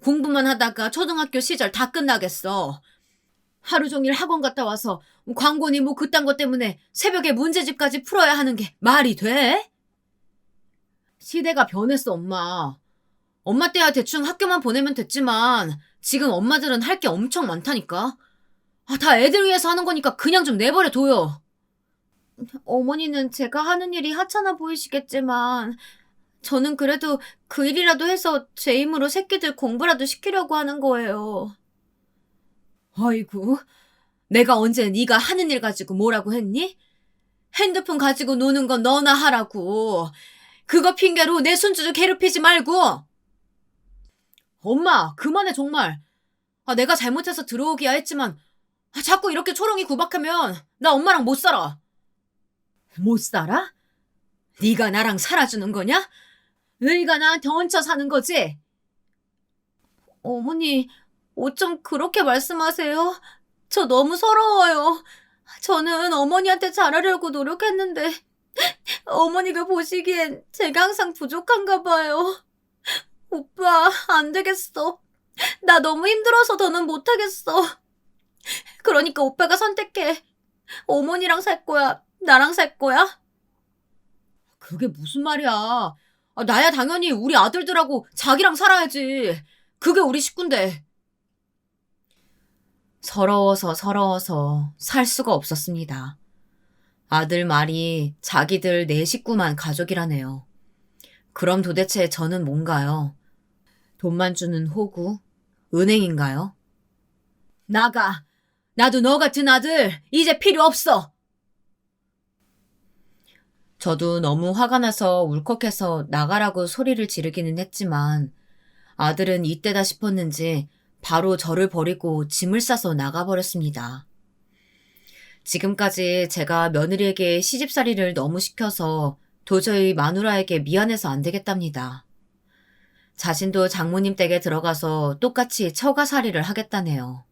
공부만 하다가 초등학교 시절 다 끝나겠어. 하루 종일 학원 갔다 와서 광고니 뭐 그딴 것 때문에 새벽에 문제집까지 풀어야 하는 게 말이 돼? 시대가 변했어, 엄마. 엄마 때야 대충 학교만 보내면 됐지만 지금 엄마들은 할 게 엄청 많다니까. 아, 다 애들 위해서 하는 거니까 그냥 좀 내버려 둬요. 어머니는 제가 하는 일이 하찮아 보이시겠지만 저는 그래도 그 일이라도 해서 제 힘으로 새끼들 공부라도 시키려고 하는 거예요. 아이고, 내가 언제 네가 하는 일 가지고 뭐라고 했니? 핸드폰 가지고 노는 건 너나 하라고. 그거 핑계로 내 손주도 괴롭히지 말고. 엄마, 그만해 정말. 아, 내가 잘못해서 들어오기야 했지만 자꾸 이렇게 초롱이 구박하면 나 엄마랑 못 살아. 못 살아? 네가 나랑 살아주는 거냐? 너희가 나한테 얹혀 사는 거지? 어머니, 어쩜 그렇게 말씀하세요? 저 너무 서러워요. 저는 어머니한테 잘하려고 노력했는데 어머니가 보시기엔 제가 항상 부족한가 봐요. 오빠, 안 되겠어. 나 너무 힘들어서 더는 못하겠어. 그러니까 오빠가 선택해. 어머니랑 살 거야? 나랑 살 거야? 그게 무슨 말이야. 아, 나야 당연히 우리 아들들하고 자기랑 살아야지. 그게 우리 식구인데. 서러워서 살 수가 없었습니다. 아들 말이 자기들 네 식구만 가족이라네요. 그럼 도대체 저는 뭔가요? 돈만 주는 호구? 은행인가요? 나가. 나도 너 같은 아들 이제 필요 없어. 저도 너무 화가 나서 울컥해서 나가라고 소리를 지르기는 했지만 아들은 이때다 싶었는지 바로 저를 버리고 짐을 싸서 나가버렸습니다. 지금까지 제가 며느리에게 시집살이를 너무 시켜서 도저히 마누라에게 미안해서 안 되겠답니다. 자신도 장모님 댁에 들어가서 똑같이 처가살이를 하겠다네요.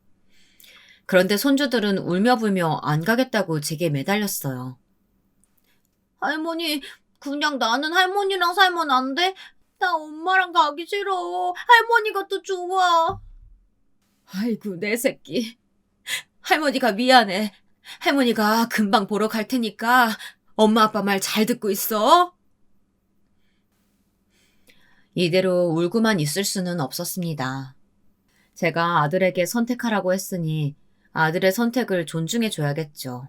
그런데 손주들은 울며불며 안 가겠다고 제게 매달렸어요. 할머니, 그냥 나는 할머니랑 살면 안 돼? 나 엄마랑 가기 싫어. 할머니가 또 좋아. 아이고, 내 새끼. 할머니가 미안해. 할머니가 금방 보러 갈 테니까 엄마 아빠 말 잘 듣고 있어. 이대로 울고만 있을 수는 없었습니다. 제가 아들에게 선택하라고 했으니 아들의 선택을 존중해줘야겠죠.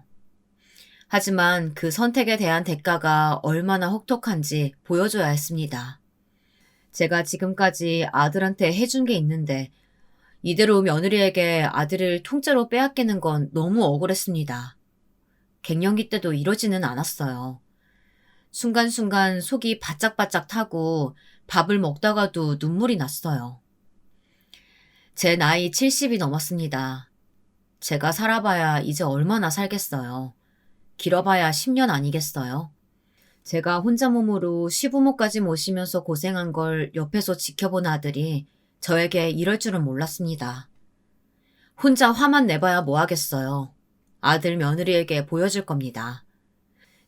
하지만 그 선택에 대한 대가가 얼마나 혹독한지 보여줘야 했습니다. 제가 지금까지 아들한테 해준 게 있는데 이대로 며느리에게 아들을 통째로 빼앗기는 건 너무 억울했습니다. 갱년기 때도 이러지는 않았어요. 순간순간 속이 바짝바짝 타고 밥을 먹다가도 눈물이 났어요. 제 나이 70이 넘었습니다. 제가 살아봐야 이제 얼마나 살겠어요. 길어봐야 10년 아니겠어요? 제가 혼자 몸으로 시부모까지 모시면서 고생한 걸 옆에서 지켜본 아들이 저에게 이럴 줄은 몰랐습니다. 혼자 화만 내봐야 뭐 하겠어요. 아들 며느리에게 보여줄 겁니다.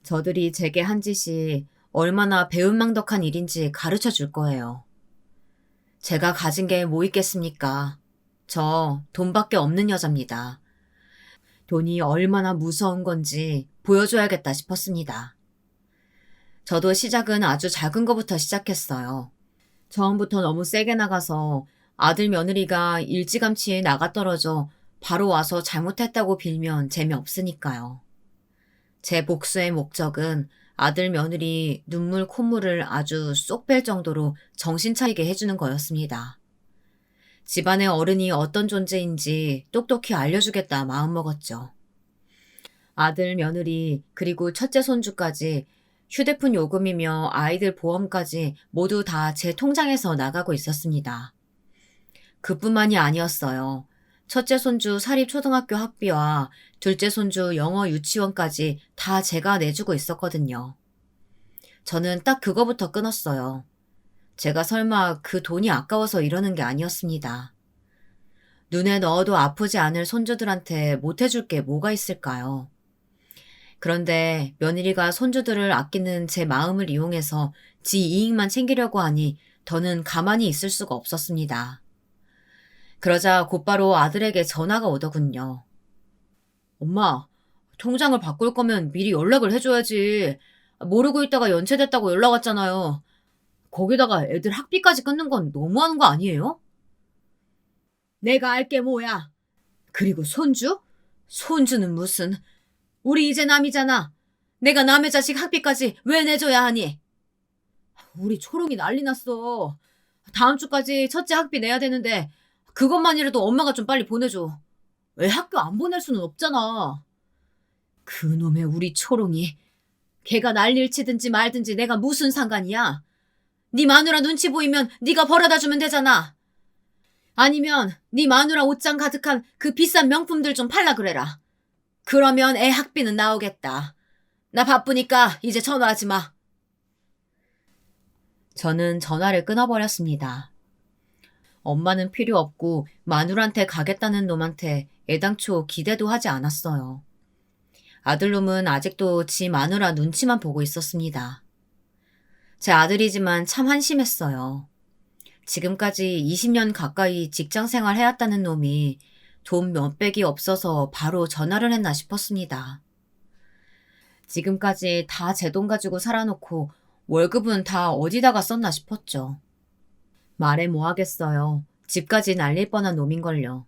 저들이 제게 한 짓이 얼마나 배은망덕한 일인지 가르쳐 줄 거예요. 제가 가진 게 뭐 있겠습니까? 저 돈밖에 없는 여자입니다. 돈이 얼마나 무서운 건지 보여줘야겠다 싶었습니다. 저도 시작은 아주 작은 것부터 시작했어요. 처음부터 너무 세게 나가서 아들 며느리가 일찌감치 나가떨어져 바로 와서 잘못했다고 빌면 재미없으니까요. 제 복수의 목적은 아들 며느리 눈물 콧물을 아주 쏙 뺄 정도로 정신 차리게 해주는 거였습니다. 집안의 어른이 어떤 존재인지 똑똑히 알려주겠다 마음먹었죠. 아들 며느리 그리고 첫째 손주까지 휴대폰 요금이며 아이들 보험까지 모두 다 제 통장에서 나가고 있었습니다. 그뿐만이 아니었어요. 첫째 손주 사립초등학교 학비와 둘째 손주 영어 유치원까지 다 제가 내주고 있었거든요. 저는 딱 그거부터 끊었어요. 제가 설마 그 돈이 아까워서 이러는 게 아니었습니다. 눈에 넣어도 아프지 않을 손주들한테 못해줄 게 뭐가 있을까요? 그런데 며느리가 손주들을 아끼는 제 마음을 이용해서 지 이익만 챙기려고 하니 더는 가만히 있을 수가 없었습니다. 그러자 곧바로 아들에게 전화가 오더군요. 엄마, 통장을 바꿀 거면 미리 연락을 해줘야지. 모르고 있다가 연체됐다고 연락 왔잖아요. 거기다가 애들 학비까지 끊는 건 너무하는 거 아니에요? 내가 알게 뭐야. 그리고 손주? 손주는 무슨. 우리 이제 남이잖아. 내가 남의 자식 학비까지 왜 내줘야 하니? 우리 초롱이 난리 났어. 다음 주까지 첫째 학비 내야 되는데 그것만이라도 엄마가 좀 빨리 보내줘. 왜 학교 안 보낼 수는 없잖아. 그놈의 우리 초롱이. 걔가 난리를 치든지 말든지 내가 무슨 상관이야. 네 마누라 눈치 보이면 네가 벌어다 주면 되잖아. 아니면 네 마누라 옷장 가득한 그 비싼 명품들 좀 팔라 그래라. 그러면 애 학비는 나오겠다. 나 바쁘니까 이제 전화하지 마. 저는 전화를 끊어버렸습니다. 엄마는 필요 없고 마누라한테 가겠다는 놈한테 애당초 기대도 하지 않았어요. 아들놈은 아직도 지 마누라 눈치만 보고 있었습니다. 제 아들이지만 참 한심했어요. 지금까지 20년 가까이 직장 생활 해왔다는 놈이 돈 몇백이 없어서 바로 전화를 했나 싶었습니다. 지금까지 다 제 돈 가지고 살아놓고 월급은 다 어디다가 썼나 싶었죠. 말해 뭐 하겠어요. 집까지 날릴 뻔한 놈인걸요.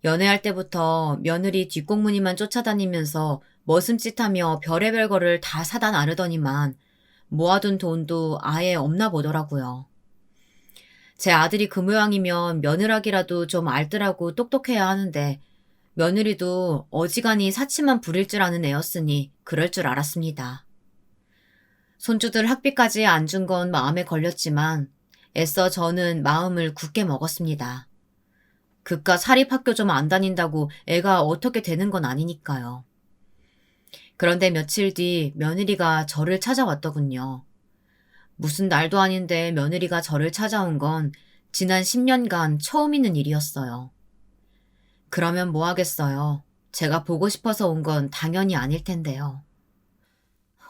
연애할 때부터 며느리 뒷공무니만 쫓아다니면서 머슴짓하며 별의별 거를 다 사다 나르더니만 모아둔 돈도 아예 없나 보더라고요. 제 아들이 그 모양이면 며느라기라도 좀 알뜰하고 똑똑해야 하는데 며느리도 어지간히 사치만 부릴 줄 아는 애였으니 그럴 줄 알았습니다. 손주들 학비까지 안 준 건 마음에 걸렸지만 애써 저는 마음을 굳게 먹었습니다. 그깟 사립학교 좀 안 다닌다고 애가 어떻게 되는 건 아니니까요. 그런데 며칠 뒤 며느리가 저를 찾아왔더군요. 무슨 날도 아닌데 며느리가 저를 찾아온 건 지난 10년간 처음 있는 일이었어요. 그러면 뭐 하겠어요. 제가 보고 싶어서 온 건 당연히 아닐 텐데요.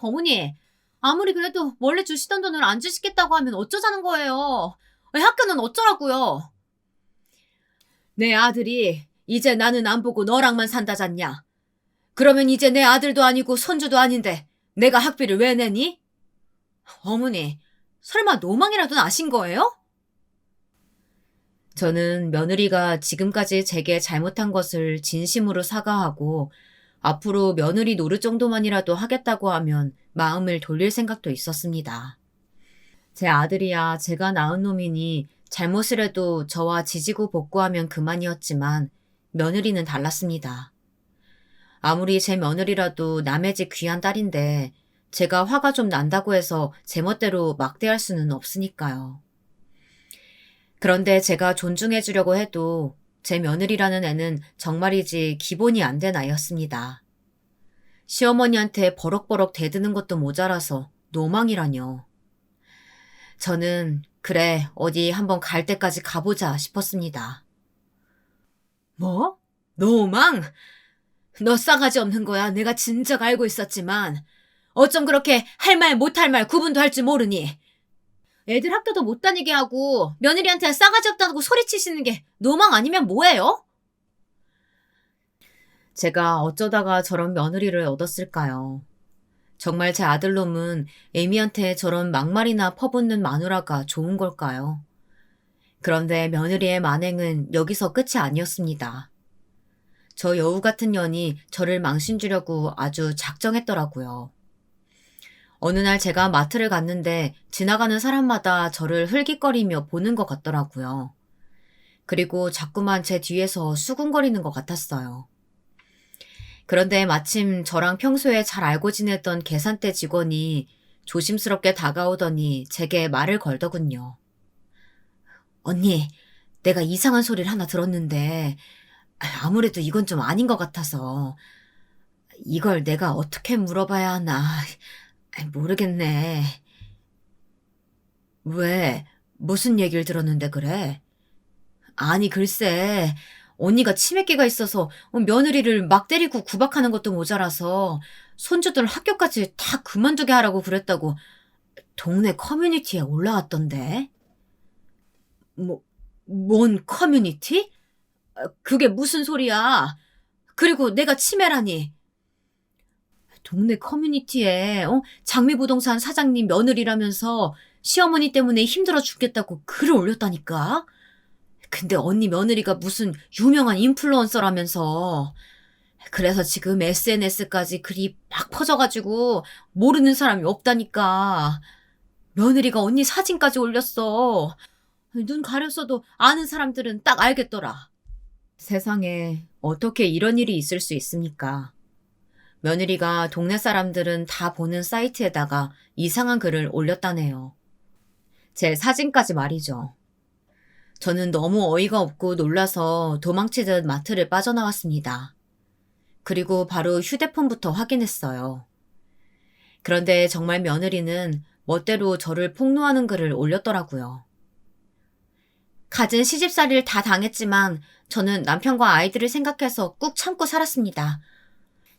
어머니, 아무리 그래도 원래 주시던 돈을 안 주시겠다고 하면 어쩌자는 거예요? 학교는 어쩌라고요? 내 아들이 이제 나는 안 보고 너랑만 산다잖냐? 그러면 이제 내 아들도 아니고 손주도 아닌데 내가 학비를 왜 내니? 어머니, 설마 노망이라도 나신 거예요? 저는 며느리가 지금까지 제게 잘못한 것을 진심으로 사과하고 앞으로 며느리 노릇 정도만이라도 하겠다고 하면 마음을 돌릴 생각도 있었습니다. 제 아들이야 제가 낳은 놈이니 잘못을 해도 저와 지지고 볶고하면 그만이었지만 며느리는 달랐습니다. 아무리 제 며느리라도 남의 집 귀한 딸인데 제가 화가 좀 난다고 해서 제멋대로 막대할 수는 없으니까요. 그런데 제가 존중해 주려고 해도 제 며느리라는 애는 정말이지 기본이 안 된 아이였습니다. 시어머니한테 버럭버럭 대드는 것도 모자라서 노망이라뇨. 저는 그래 어디 한번 갈 때까지 가보자 싶었습니다. 뭐? 노망? 너 싸가지 없는 거야 내가 진작 알고 있었지만 어쩜 그렇게 할 말 못할 말 구분도 할 줄 모르니. 애들 학교도 못 다니게 하고 며느리한테 싸가지 없다고 소리치시는 게 노망 아니면 뭐예요? 제가 어쩌다가 저런 며느리를 얻었을까요? 정말 제 아들놈은 애미한테 저런 막말이나 퍼붓는 마누라가 좋은 걸까요? 그런데 며느리의 만행은 여기서 끝이 아니었습니다. 저 여우 같은 년이 저를 망신주려고 아주 작정했더라고요. 어느 날 제가 마트를 갔는데 지나가는 사람마다 저를 흘깃거리며 보는 것 같더라고요. 그리고 자꾸만 제 뒤에서 수군거리는 것 같았어요. 그런데 마침 저랑 평소에 잘 알고 지냈던 계산대 직원이 조심스럽게 다가오더니 제게 말을 걸더군요. 언니, 내가 이상한 소리를 하나 들었는데 아무래도 이건 좀 아닌 것 같아서 이걸 내가 어떻게 물어봐야 하나 모르겠네. 왜? 무슨 얘기를 들었는데 그래? 아니 글쎄 언니가 치매기가 있어서 며느리를 막 때리고 구박하는 것도 모자라서 손주들 학교까지 다 그만두게 하라고 그랬다고 동네 커뮤니티에 올라왔던데. 뭔 커뮤니티? 그게 무슨 소리야? 그리고 내가 치매라니. 동네 커뮤니티에 장미부동산 사장님 며느리라면서 시어머니 때문에 힘들어 죽겠다고 글을 올렸다니까. 근데 언니 며느리가 무슨 유명한 인플루언서라면서. 그래서 지금 SNS까지 글이 막 퍼져가지고 모르는 사람이 없다니까. 며느리가 언니 사진까지 올렸어. 눈 가렸어도 아는 사람들은 딱 알겠더라. 세상에 어떻게 이런 일이 있을 수 있습니까? 며느리가 동네 사람들은 다 보는 사이트에다가 이상한 글을 올렸다네요. 제 사진까지 말이죠. 저는 너무 어이가 없고 놀라서 도망치듯 마트를 빠져나왔습니다. 그리고 바로 휴대폰부터 확인했어요. 그런데 정말 며느리는 멋대로 저를 폭로하는 글을 올렸더라고요. 갖은 시집살이를 다 당했지만 저는 남편과 아이들을 생각해서 꾹 참고 살았습니다.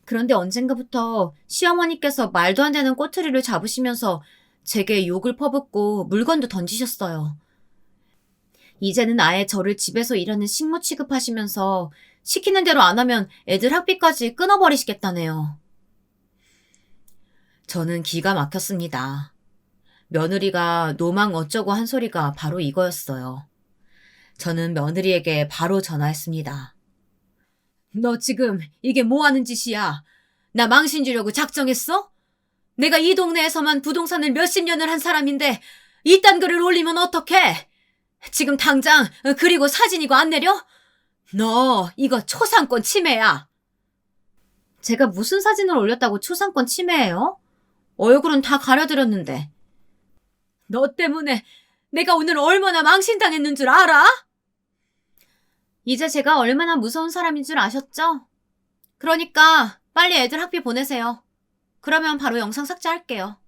그런데 언젠가부터 시어머니께서 말도 안 되는 꼬투리를 잡으시면서 제게 욕을 퍼붓고 물건도 던지셨어요. 이제는 아예 저를 집에서 일하는 식모 취급하시면서 시키는 대로 안 하면 애들 학비까지 끊어버리시겠다네요. 저는 기가 막혔습니다. 며느리가 노망 어쩌고 한 소리가 바로 이거였어요. 저는 며느리에게 바로 전화했습니다. 너 지금 이게 뭐 하는 짓이야? 나 망신 주려고 작정했어? 내가 이 동네에서만 부동산을 몇십 년을 한 사람인데 이딴 글을 올리면 어떡해? 지금 당장 그리고 사진이고 안 내려? 너 이거 초상권 침해야. 제가 무슨 사진을 올렸다고 초상권 침해예요? 얼굴은 다 가려드렸는데. 너 때문에 내가 오늘 얼마나 망신당했는 줄 알아? 이제 제가 얼마나 무서운 사람인 줄 아셨죠? 그러니까 빨리 애들 학비 보내세요. 그러면 바로 영상 삭제할게요.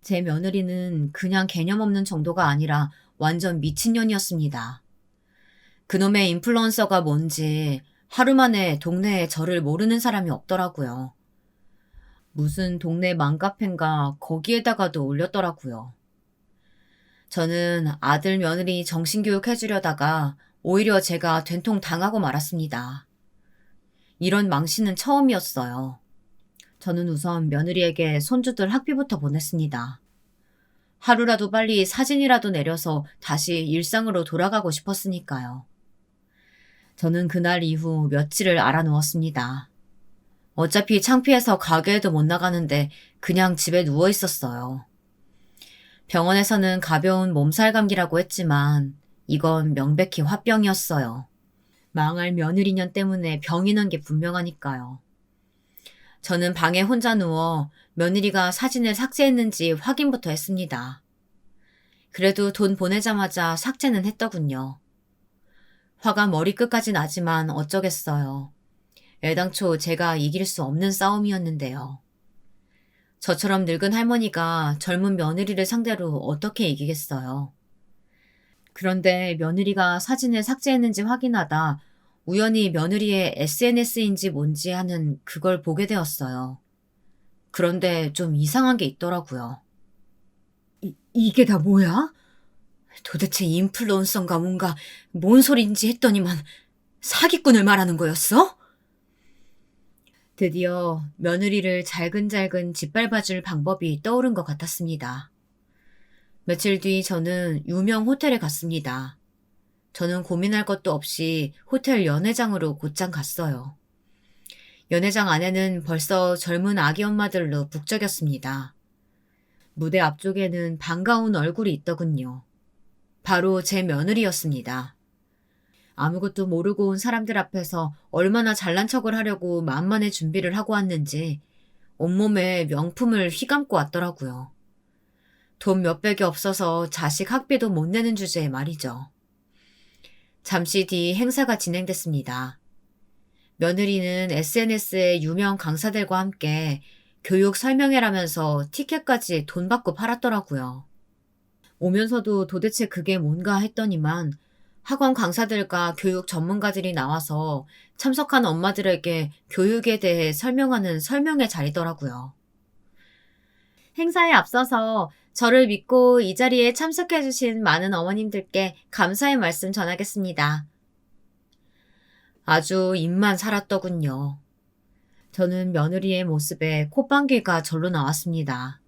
제 며느리는 그냥 개념 없는 정도가 아니라 완전 미친년이었습니다. 그놈의 인플루언서가 뭔지 하루 만에 동네에 저를 모르는 사람이 없더라고요. 무슨 동네 맘카페인가 거기에다가도 올렸더라고요. 저는 아들 며느리 정신교육 해주려다가 오히려 제가 된통 당하고 말았습니다. 이런 망신은 처음이었어요. 저는 우선 며느리에게 손주들 학비부터 보냈습니다. 하루라도 빨리 사진이라도 내려서 다시 일상으로 돌아가고 싶었으니까요. 저는 그날 이후 며칠을 알아누웠습니다. 어차피 창피해서 가게에도 못 나가는데 그냥 집에 누워 있었어요. 병원에서는 가벼운 몸살 감기라고 했지만 이건 명백히 화병이었어요. 망할 며느리년 때문에 병이 난 게 분명하니까요. 저는 방에 혼자 누워 며느리가 사진을 삭제했는지 확인부터 했습니다. 그래도 돈 보내자마자 삭제는 했더군요. 화가 머리끝까지 나지만 어쩌겠어요. 애당초 제가 이길 수 없는 싸움이었는데요. 저처럼 늙은 할머니가 젊은 며느리를 상대로 어떻게 이기겠어요. 그런데 며느리가 사진을 삭제했는지 확인하다 우연히 며느리의 SNS인지 뭔지 하는 그걸 보게 되었어요. 그런데 좀 이상한 게 있더라고요. 이게 다 뭐야? 도대체 인플루언서인가 뭔가 뭔 소리인지 했더니만 사기꾼을 말하는 거였어? 드디어 며느리를 잘근잘근 짓밟아줄 방법이 떠오른 것 같았습니다. 며칠 뒤 저는 유명 호텔에 갔습니다. 저는 고민할 것도 없이 호텔 연회장으로 곧장 갔어요. 연회장 안에는 벌써 젊은 아기 엄마들로 북적였습니다. 무대 앞쪽에는 반가운 얼굴이 있더군요. 바로 제 며느리였습니다. 아무것도 모르고 온 사람들 앞에서 얼마나 잘난 척을 하려고 만만의 준비를 하고 왔는지 온몸에 명품을 휘감고 왔더라고요. 돈 몇백이 없어서 자식 학비도 못 내는 주제에 말이죠. 잠시 뒤 행사가 진행됐습니다. 며느리는 SNS에 유명 강사들과 함께 교육 설명회라면서 티켓까지 돈 받고 팔았더라고요. 오면서도 도대체 그게 뭔가 했더니만 학원 강사들과 교육 전문가들이 나와서 참석한 엄마들에게 교육에 대해 설명하는 설명회 자리더라고요. 행사에 앞서서 저를 믿고 이 자리에 참석해주신 많은 어머님들께 감사의 말씀 전하겠습니다. 아주 입만 살았더군요. 저는 며느리의 모습에 콧방귀가 절로 나왔습니다.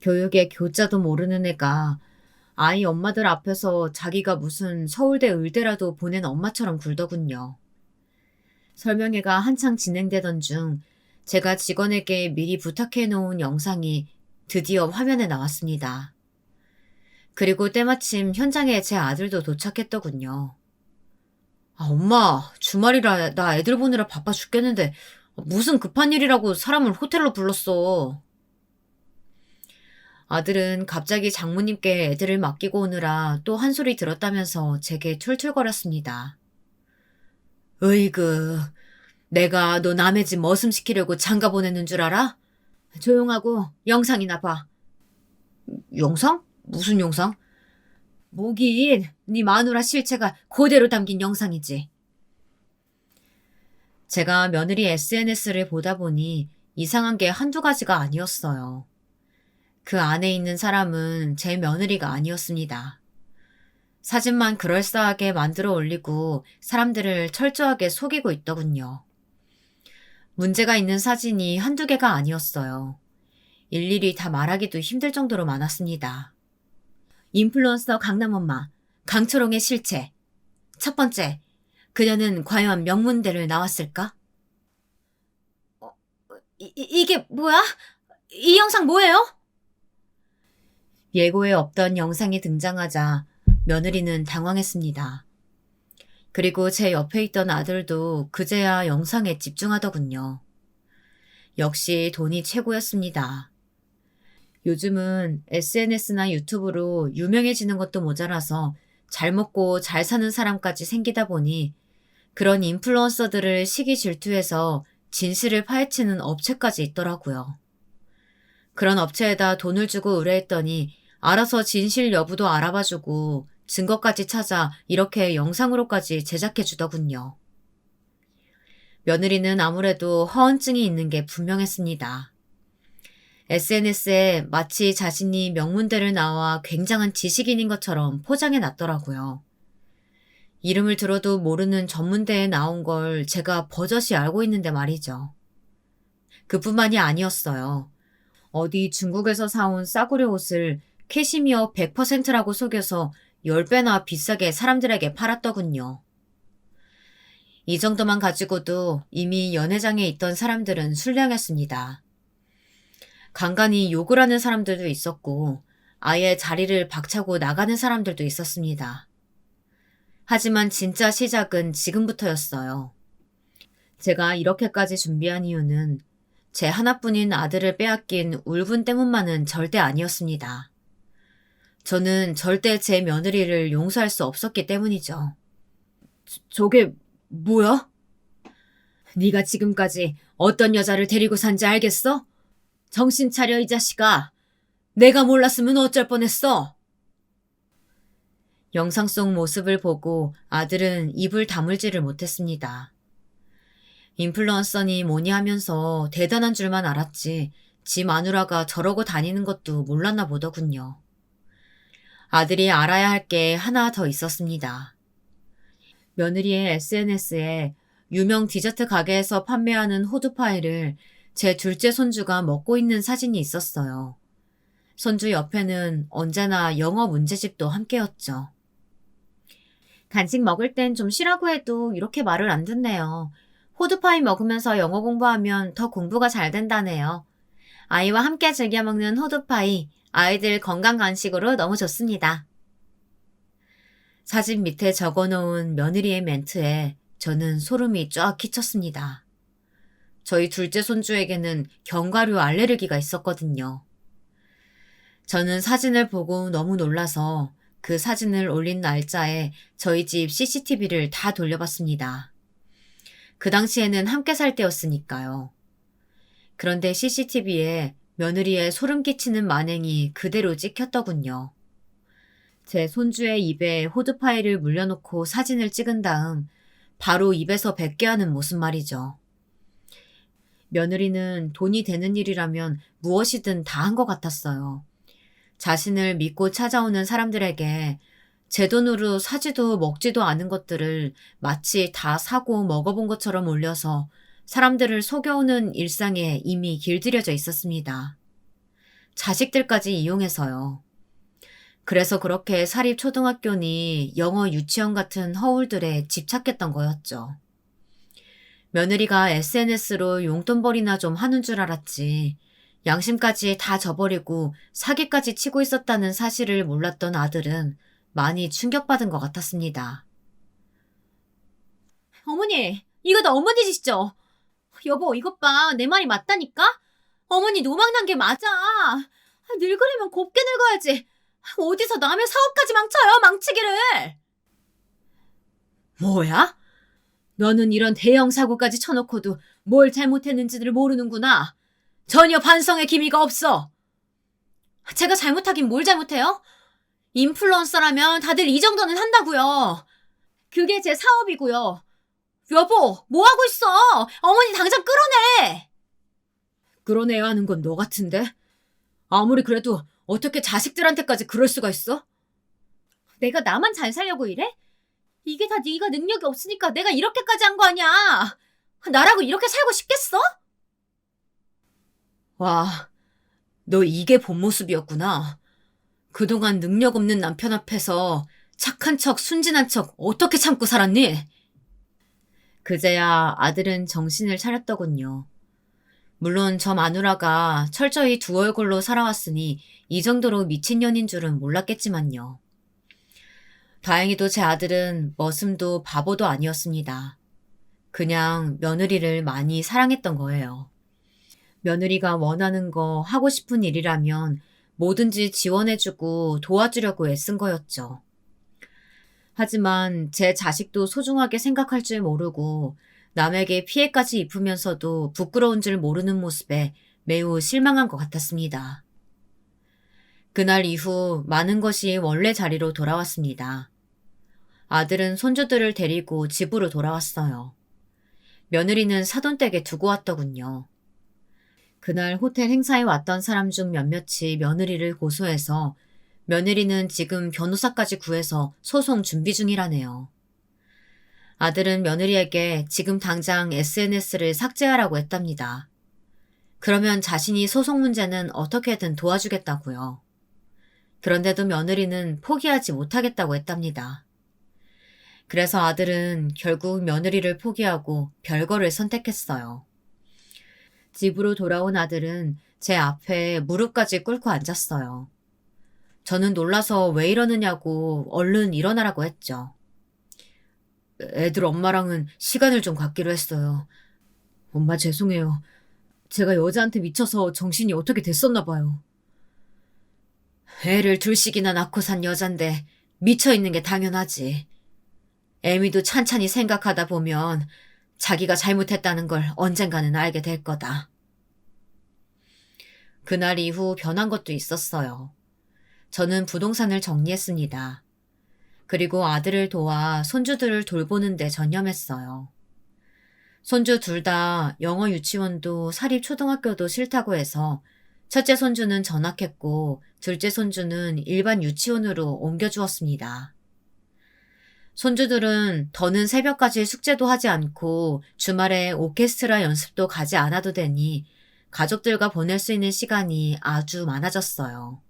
교육의 교자도 모르는 애가 아이 엄마들 앞에서 자기가 무슨 서울대 의대라도 보낸 엄마처럼 굴더군요. 설명회가 한창 진행되던 중 제가 직원에게 미리 부탁해 놓은 영상이 드디어 화면에 나왔습니다. 그리고 때마침 현장에 제 아들도 도착했더군요. 엄마, 주말이라 나 애들 보느라 바빠 죽겠는데 무슨 급한 일이라고 사람을 호텔로 불렀어. 아들은 갑자기 장모님께 애들을 맡기고 오느라 또 한 소리 들었다면서 제게 툴툴거렸습니다. 으이그, 내가 너 남의 집 머슴시키려고 장가 보내는 줄 알아? 조용하고 영상이나 봐. 영상? 무슨 영상? 뭐긴 네 마누라 실체가 그대로 담긴 영상이지. 제가 며느리 SNS를 보다 보니 이상한 게 한두 가지가 아니었어요. 그 안에 있는 사람은 제 며느리가 아니었습니다. 사진만 그럴싸하게 만들어 올리고 사람들을 철저하게 속이고 있더군요. 문제가 있는 사진이 한두 개가 아니었어요. 일일이 다 말하기도 힘들 정도로 많았습니다. 인플루언서 강남엄마, 강초롱의 실체. 첫 번째, 그녀는 과연 명문대를 나왔을까? 이게 뭐야? 이 영상 뭐예요? 예고에 없던 영상이 등장하자 며느리는 당황했습니다. 그리고 제 옆에 있던 아들도 그제야 영상에 집중하더군요. 역시 돈이 최고였습니다. 요즘은 SNS나 유튜브로 유명해지는 것도 모자라서 잘 먹고 잘 사는 사람까지 생기다 보니 그런 인플루언서들을 시기 질투해서 진실을 파헤치는 업체까지 있더라고요. 그런 업체에다 돈을 주고 의뢰했더니 알아서 진실 여부도 알아봐주고 증거까지 찾아 이렇게 영상으로까지 제작해주더군요. 며느리는 아무래도 허언증이 있는 게 분명했습니다. SNS에 마치 자신이 명문대를 나와 굉장한 지식인인 것처럼 포장해 놨더라고요. 이름을 들어도 모르는 전문대에 나온 걸 제가 버젓이 알고 있는데 말이죠. 그뿐만이 아니었어요. 어디 중국에서 사온 싸구려 옷을 캐시미어 100%라고 속여서 10배나 비싸게 사람들에게 팔았더군요. 이 정도만 가지고도 이미 연회장에 있던 사람들은 술량했습니다. 간간히 욕을 하는 사람들도 있었고 아예 자리를 박차고 나가는 사람들도 있었습니다. 하지만 진짜 시작은 지금부터였어요. 제가 이렇게까지 준비한 이유는 제 하나뿐인 아들을 빼앗긴 울분 때문만은 절대 아니었습니다. 저는 절대 제 며느리를 용서할 수 없었기 때문이죠. 저게 뭐야? 네가 지금까지 어떤 여자를 데리고 산지 알겠어? 정신 차려 이 자식아. 내가 몰랐으면 어쩔 뻔했어. 영상 속 모습을 보고 아들은 입을 다물지를 못했습니다. 인플루언서니 뭐니 하면서 대단한 줄만 알았지 지 마누라가 저러고 다니는 것도 몰랐나 보더군요. 아들이 알아야 할 게 하나 더 있었습니다. 며느리의 SNS에 유명 디저트 가게에서 판매하는 호두파이를 제 둘째 손주가 먹고 있는 사진이 있었어요. 손주 옆에는 언제나 영어 문제집도 함께였죠. 간식 먹을 땐 좀 쉬라고 해도 이렇게 말을 안 듣네요. 호두파이 먹으면서 영어 공부하면 더 공부가 잘 된다네요. 아이와 함께 즐겨 먹는 호두파이, 아이들 건강 간식으로 너무 좋습니다. 사진 밑에 적어놓은 며느리의 멘트에 저는 소름이 쫙 끼쳤습니다. 저희 둘째 손주에게는 견과류 알레르기가 있었거든요. 저는 사진을 보고 너무 놀라서 그 사진을 올린 날짜에 저희 집 CCTV를 다 돌려봤습니다. 그 당시에는 함께 살 때였으니까요. 그런데 CCTV에 며느리의 소름 끼치는 만행이 그대로 찍혔더군요. 제 손주의 입에 호두파이를 물려놓고 사진을 찍은 다음 바로 입에서 뱉게 하는 모습 말이죠. 며느리는 돈이 되는 일이라면 무엇이든 다 한 것 같았어요. 자신을 믿고 찾아오는 사람들에게 제 돈으로 사지도 먹지도 않은 것들을 마치 다 사고 먹어본 것처럼 올려서 사람들을 속여오는 일상에 이미 길들여져 있었습니다. 자식들까지 이용해서요. 그래서 그렇게 사립 초등학교니 영어 유치원 같은 허울들에 집착했던 거였죠. 며느리가 SNS로 용돈벌이나 좀 하는 줄 알았지. 양심까지 다 저버리고 사기까지 치고 있었다는 사실을 몰랐던 아들은 많이 충격받은 것 같았습니다. 어머니, 이거 다 어머니 짓이죠? 여보, 이것 봐. 내 말이 맞다니까? 어머니 노망난 게 맞아. 늙으려면 곱게 늙어야지. 어디서 남의 사업까지 망쳐요, 망치기를. 뭐야? 너는 이런 대형 사고까지 쳐놓고도 뭘 잘못했는지를 모르는구나. 전혀 반성의 기미가 없어. 제가 잘못하긴 뭘 잘못해요? 인플루언서라면 다들 이 정도는 한다고요. 그게 제 사업이고요. 여보, 뭐 하고 있어? 어머니 당장 끌어내. 끌어내야 하는 건 너 같은데? 아무리 그래도 어떻게 자식들한테까지 그럴 수가 있어? 내가 나만 잘 살려고 이래? 이게 다 네가 능력이 없으니까 내가 이렇게까지 한 거 아니야. 나라고 이렇게 살고 싶겠어? 와, 너 이게 본 모습이었구나. 그동안 능력 없는 남편 앞에서 착한 척, 순진한 척 어떻게 참고 살았니? 그제야 아들은 정신을 차렸더군요. 물론 저 마누라가 철저히 두 얼굴로 살아왔으니 이 정도로 미친년인 줄은 몰랐겠지만요. 다행히도 제 아들은 머슴도 바보도 아니었습니다. 그냥 며느리를 많이 사랑했던 거예요. 며느리가 원하는 거 하고 싶은 일이라면 뭐든지 지원해주고 도와주려고 애쓴 거였죠. 하지만 제 자식도 소중하게 생각할 줄 모르고 남에게 피해까지 입으면서도 부끄러운 줄 모르는 모습에 매우 실망한 것 같았습니다. 그날 이후 많은 것이 원래 자리로 돌아왔습니다. 아들은 손주들을 데리고 집으로 돌아왔어요. 며느리는 사돈댁에 두고 왔더군요. 그날 호텔 행사에 왔던 사람 중 몇몇이 며느리를 고소해서 며느리는 지금 변호사까지 구해서 소송 준비 중이라네요. 아들은 며느리에게 지금 당장 SNS를 삭제하라고 했답니다. 그러면 자신이 소송 문제는 어떻게든 도와주겠다고요. 그런데도 며느리는 포기하지 못하겠다고 했답니다. 그래서 아들은 결국 며느리를 포기하고 별거를 선택했어요. 집으로 돌아온 아들은 제 앞에 무릎까지 꿇고 앉았어요. 저는 놀라서 왜 이러느냐고 얼른 일어나라고 했죠. 애들 엄마랑은 시간을 좀 갖기로 했어요. 엄마 죄송해요. 제가 여자한테 미쳐서 정신이 어떻게 됐었나 봐요. 애를 둘씩이나 낳고 산 여잔데 미쳐있는 게 당연하지. 애미도 찬찬히 생각하다 보면 자기가 잘못했다는 걸 언젠가는 알게 될 거다. 그날 이후 변한 것도 있었어요. 저는 부동산을 정리했습니다. 그리고 아들을 도와 손주들을 돌보는 데 전념했어요. 손주 둘 다 영어 유치원도 사립 초등학교도 싫다고 해서 첫째 손주는 전학했고 둘째 손주는 일반 유치원으로 옮겨주었습니다. 손주들은 더는 새벽까지 숙제도 하지 않고 주말에 오케스트라 연습도 가지 않아도 되니 가족들과 보낼 수 있는 시간이 아주 많아졌어요.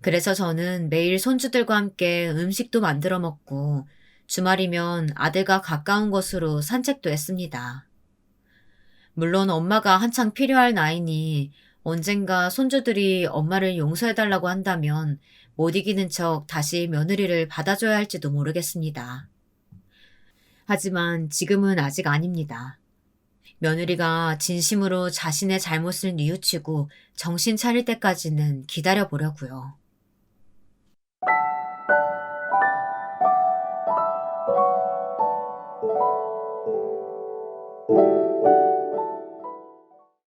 그래서 저는 매일 손주들과 함께 음식도 만들어 먹고 주말이면 아들과 가까운 곳으로 산책도 했습니다. 물론 엄마가 한창 필요할 나이니 언젠가 손주들이 엄마를 용서해달라고 한다면 못 이기는 척 다시 며느리를 받아줘야 할지도 모르겠습니다. 하지만 지금은 아직 아닙니다. 며느리가 진심으로 자신의 잘못을 뉘우치고 정신 차릴 때까지는 기다려보려고요.